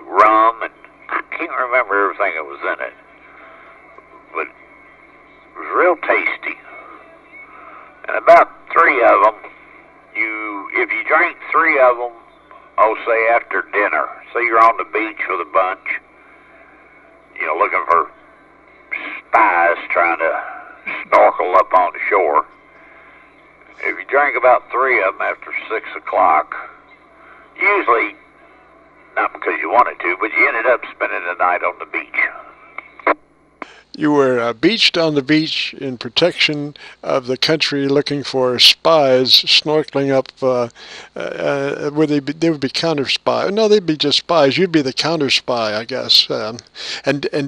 rum, and I can't remember everything that was in it. But it was real tasty. And about three of them, if you drank three of them, say after dinner, say you're on the beach with a bunch, looking for spies trying to snorkel up on the shore. If you drank about three of them after 6 o'clock, usually not because you wanted to, but you ended up spending the night on the beach.
You were beached on the beach in protection of the country, looking for spies snorkeling up. Where they would be counter spies. No, they'd be just spies. You'd be the counter spy, I guess. And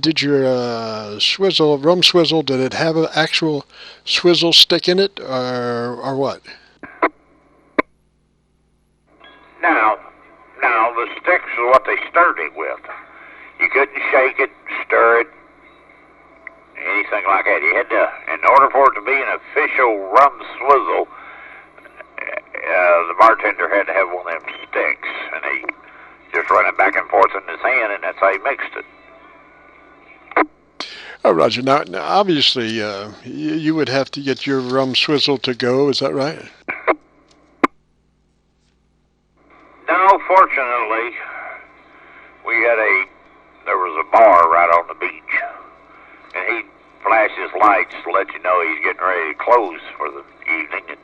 did your rum swizzle? Did it have an actual swizzle stick in it, or what?
Now the sticks is what they stirred it with. You couldn't shake it, stir it. Anything like that. You had to, in order for it to be an official rum swizzle, the bartender had to have one of them sticks, and he just run it back and forth in his hand, and that's how he mixed it.
Oh, Roger. Now obviously, you would have to get your rum swizzle to go. Is that right?
No, fortunately, there was a bar right on the beach, and he'd flash his lights to let you know he's getting ready to close for the evening, and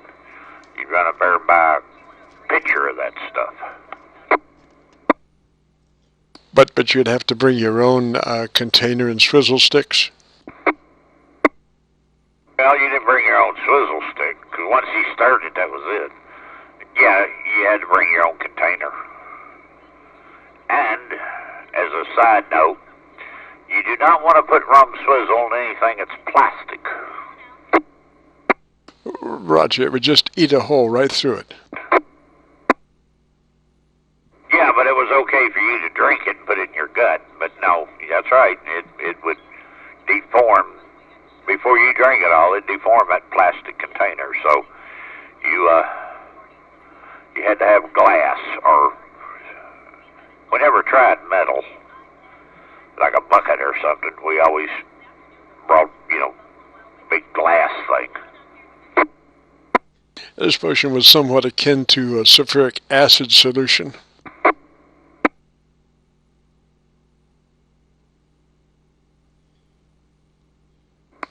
you'd run up there and buy a pitcher of that stuff.
But you'd have to bring your own container and swizzle sticks?
Well, you didn't bring your own swizzle stick, because once he stirred it, that was it. Yeah, you had to bring your own container. And, as a side note, you do not want to put rum swizzle in anything that's plastic.
Roger, it would just eat a hole right through it.
Yeah, but it was okay for you to drink it and put it in your gut. But no, that's right. It would deform. Before you drank it all, it'd deform that plastic container. So you had to have glass, or we never tried metal, like a bucket or something. We always brought, big glass thing.
This potion was somewhat akin to a sulfuric acid solution.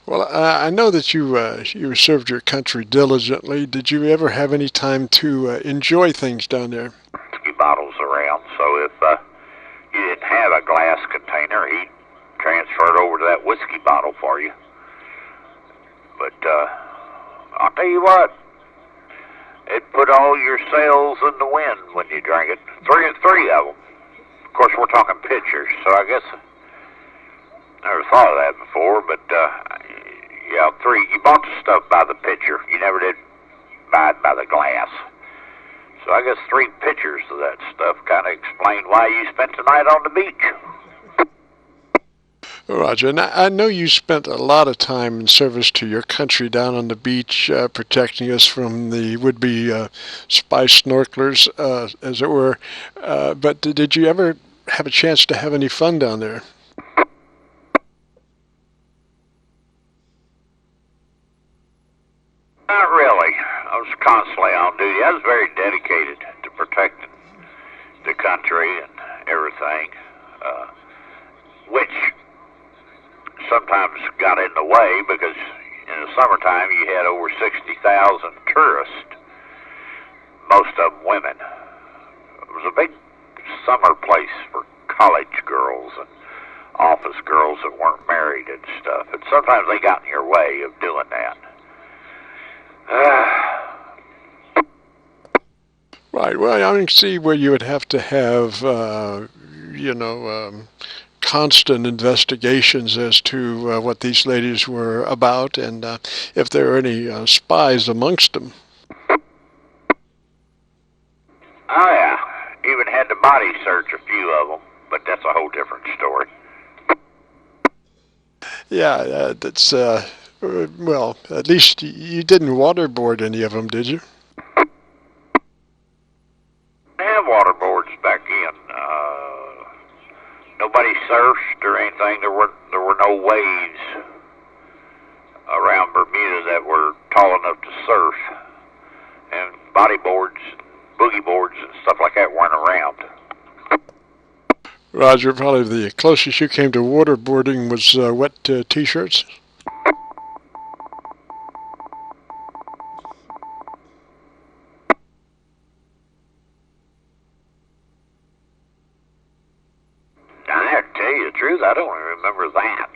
Well, I know that you served your country diligently. Did you ever have any time to enjoy things down there?
Whiskey bottles around, so if you didn't have a glass container, he'd transfer it over to that whiskey bottle for you. But I'll tell you what, it put all your sails in the wind when you drank it. Three of them. Of course, we're talking pitchers, so I guess I never thought of that before, but yeah, three. You bought the stuff by the pitcher. You never did buy it by the glass. So I guess 3 pitchers of that stuff kind of explained why you spent the night on the beach.
Roger, and I know you spent a lot of time in service to your country down on the beach, protecting us from the would-be spy snorkelers, as it were. But did you ever have a chance to have any fun down there?
Not really. I was constantly on duty. I was very dedicated to protecting the country and everything, which sometimes got in the way because in the summertime you had over 60,000 tourists, most of them women. It was a big summer place for college girls and office girls that weren't married and stuff, and sometimes they got in your way of doing that.
Right. Well, I can see where you would have to have, constant investigations as to what these ladies were about, and if there were any spies amongst them.
Oh yeah. Even but that's a whole different story.
Yeah, that's, well, at least you didn't waterboard any of them, did you?
They have waterboards back in. Nobody surfed or anything. There were no waves around Bermuda that were tall enough to surf. And bodyboards, boogie boards, and stuff like that weren't around.
Roger, probably the closest you came to waterboarding was wet T-shirts?
I have to tell you the truth, I don't remember that.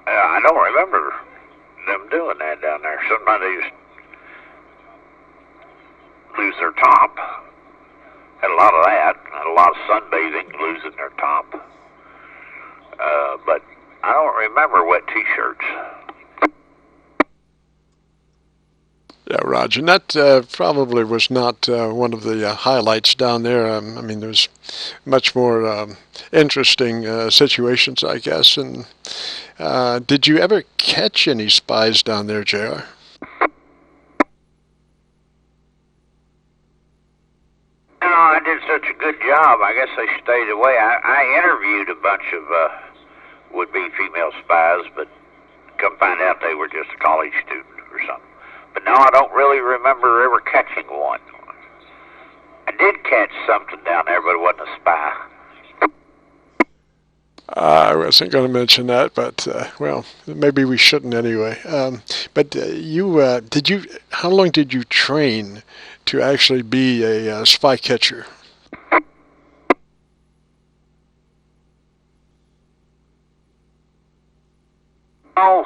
I don't remember them doing that down there. Sometimes they just lose their top. Had a lot of that. Had a lot of sunbathing, losing their top. But I don't remember wet T-shirts.
Yeah, Roger. And that probably was not one of the highlights down there. I mean, there's much more interesting situations, I guess. And did you ever catch any spies down there, JR?
No, I did such a good job. I guess they stayed away. I interviewed a bunch of would-be female spies, but come find out they were just a college student or something. But no, I don't really remember ever catching one. I did catch something down there, but it wasn't a spy.
I wasn't going to mention that, but, well, maybe we shouldn't anyway. But how long did you train to actually be a spy catcher?
Oh,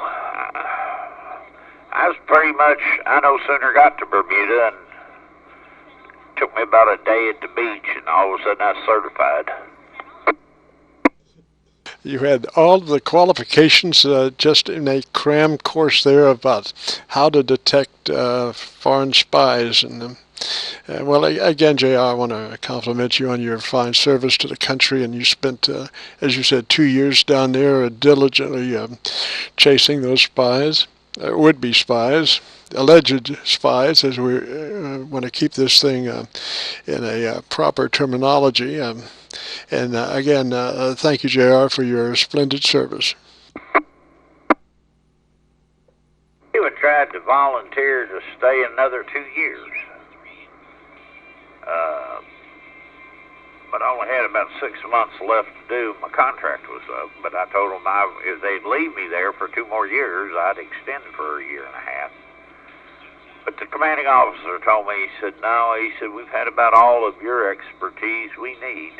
I was pretty much, I no sooner got to Bermuda and took me about a day at the beach, and all of a sudden I was certified.
You had all the qualifications just in a cram course there about how to detect foreign spies. And well, again, JR, I want to compliment you on your fine service to the country. And you spent, as you said, 2 years down there diligently chasing those spies, would-be spies, alleged spies, as we want to keep this thing in a proper terminology. And again, thank you, JR, for your splendid service.
I even tried to volunteer to stay another 2 years. But I only had about 6 months left to do. My contract was up, but I told them if they'd leave me there for 2 more years, I'd extend for a year and a half. But the commanding officer told me, he said, no, he said, we've had about all of your expertise we need.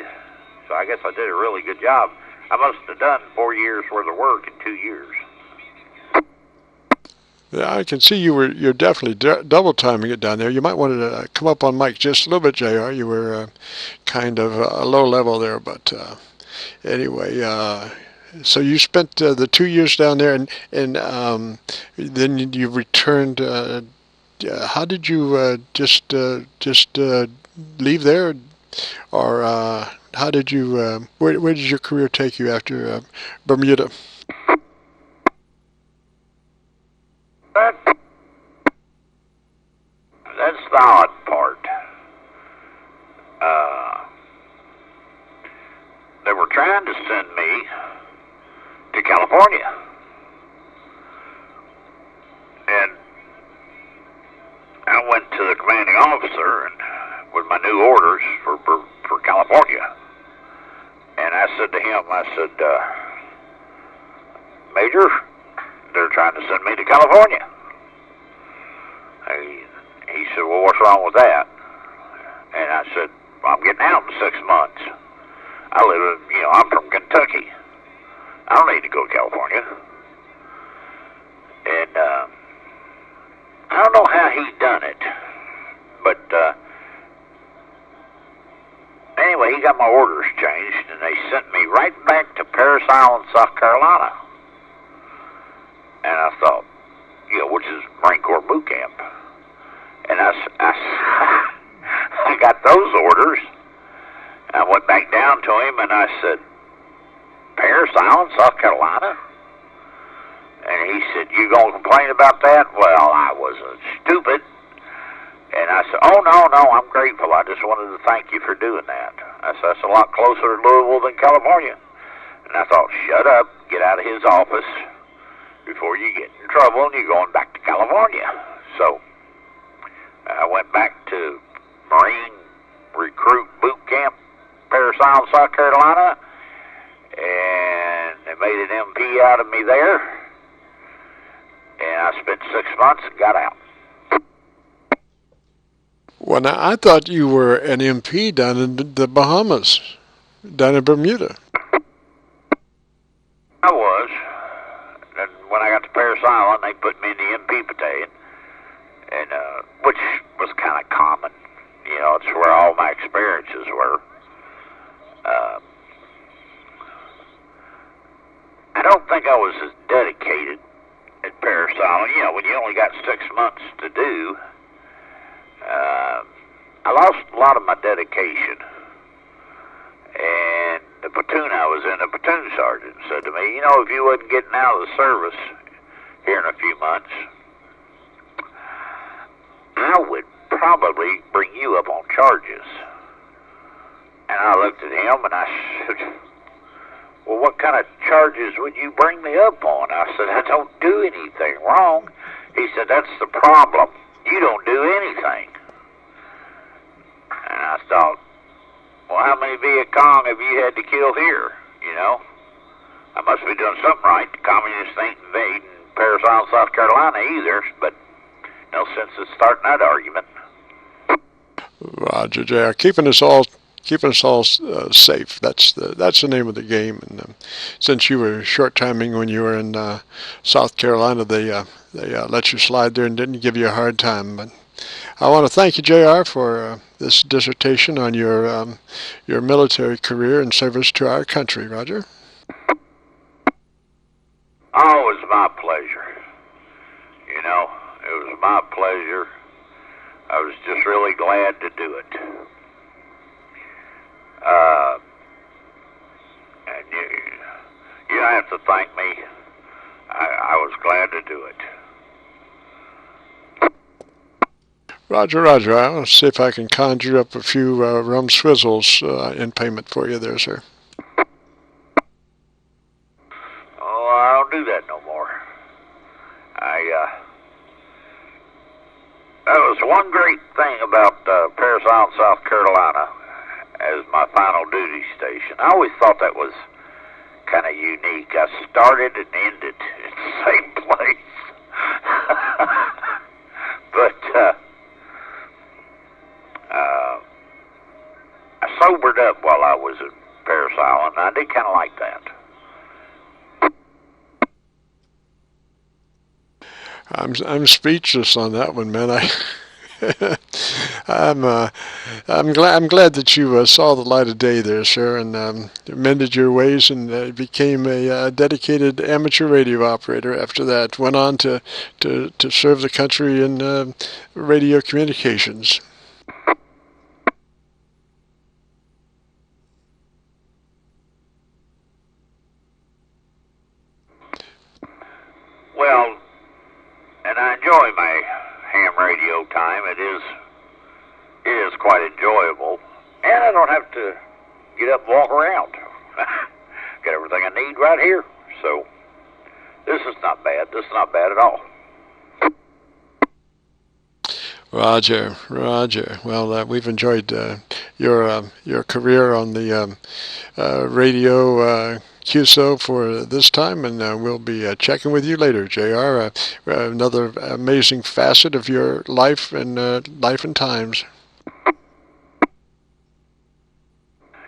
So I guess I did a really good job. I must have done 4 years worth of work in 2 years.
Yeah, I can see you're definitely double timing it down there. You might want to come up on mic just a little bit, JR. You were kind of a low level there, but anyway, so you spent the 2 years down there, and then you returned. How did you just leave there, or how did you? Where did your career take you after Bermuda?
That's the odd part. They were trying to send me to California. And I went to the commanding officer and with my new orders for California. And I said to him, I said, Major, they're trying to send me to California. He said, well, what's wrong with that? And I said, well, I'm getting out in 6 months. I'm from Kentucky. I don't need to go to California. And I don't know how he done it, but anyway, he got my orders changed, and they sent me right back to Parris Island, South Carolina. And I thought, which is Marine Corps boot camp. And I got those orders. I went back down to him and I said, Parris Island, South Carolina? And he said, you going to complain about that? Well, I was stupid. And I said, oh, no, I'm grateful. I just wanted to thank you for doing that. I said, that's a lot closer to Louisville than California. And I thought, shut up, get out of his office before you get in trouble and you're going back to California. So I went back to Marine Recruit Boot Camp, Parris Island, South Carolina, and they made an MP out of me there. And I spent 6 months and got out.
Well, now, I thought you were an MP down in the Bahamas, down in Bermuda.
I was. And when I got to Parris Island, they put me in the MP battalion, and which was kind of common. You know, it's where all my experiences were. I don't think I was as dedicated at Parris Island. You know, when you only got 6 months to do, I lost a lot of my dedication. And the platoon I was in, the platoon sergeant said to me, you know, if you wasn't getting out of the service here in a few months, I would probably bring you up on charges. And I looked at him and I said, well, what kind of charges would you bring me up on? I said, I don't do anything wrong. He said, that's the problem. You don't do anything. And I thought, well, how many Viet Cong have you had to kill here? You know, I must be doing something right. The communists ain't invading Parris Island, South Carolina either, but no sense in starting that argument.
Roger, J.R. Keeping us all safe. That's the name of the game. And since you were short timing when you were in South Carolina, they let you slide there and didn't give you a hard time. But I want to thank you, J.R., for this dissertation on your military career and service to our country. Roger.
Oh, it was my pleasure. You know, it was my pleasure. I was just really glad to do it. And you don't have to thank me. I was glad to do it.
Roger. I want to see if I can conjure up a few rum swizzles in payment for you there, sir.
Oh, I don't do that no more. That was one great thing about Parris Island, South Carolina, as my final duty station. I always thought that was kind of unique. I started and ended in the same place. But I sobered up while I was at Parris Island. I did kind of like that.
I'm speechless on that one, man. I'm glad that you saw the light of day there, sir, and mended your ways and became a dedicated amateur radio operator. After that, went on to serve the country in radio communications.
Well, and I enjoy my ham radio time. It is quite enjoyable, and I don't have to get up and walk around. Got everything I need right here, so this is not bad. This is not bad at all.
Roger. Well, we've enjoyed your career on the radio Qso for this time, and we'll be checking with you later, JR. Another amazing facet of your life and times.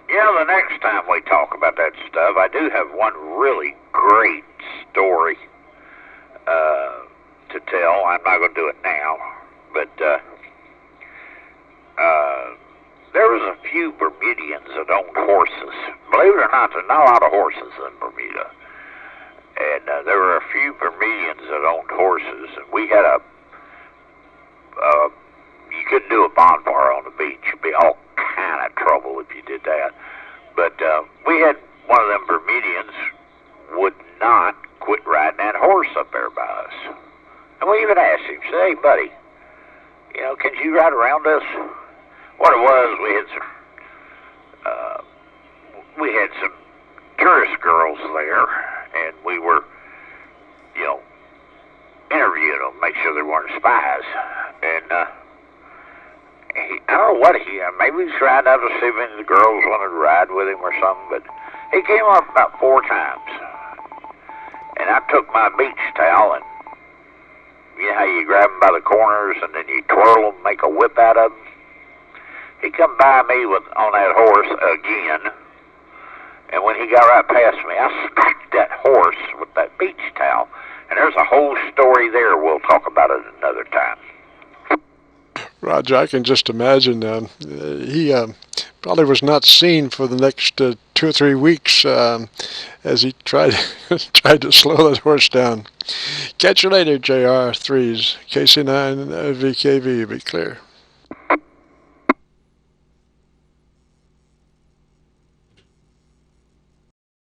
Yeah, the next time we talk about that stuff, I do have one really great story to tell. I'm not going to do it now, but there was a few Bermudians that owned horses. Believe it or not, there's not a lot of horses in Bermuda. And there were a few Bermudians that owned horses, and we had a couldn't do a bonfire on the beach. You'd be all kind of trouble if you did that. But we had one of them Bermudians would not quit riding that horse up there by us. And we even asked him, said, hey, buddy, you know, can you ride around us? What it was, we had some tourist girls there, and we were, you know, interviewing them, make sure they weren't spies. And I don't know what maybe he was trying out to see if any of the girls wanted to ride with him or something, but he came up about 4 times. And I took my beach towel, and you know how you grab them by the corners and then you twirl them, make a whip out of them? He come by me on that horse again, and when he got right past me, I smacked that horse with that beach towel. And there's a whole story there. We'll talk about it another time.
Roger, I can just imagine he probably was not seen for the next 2 or 3 weeks as he tried to slow that horse down. Catch you later, JR3s. KC9VKV, be clear.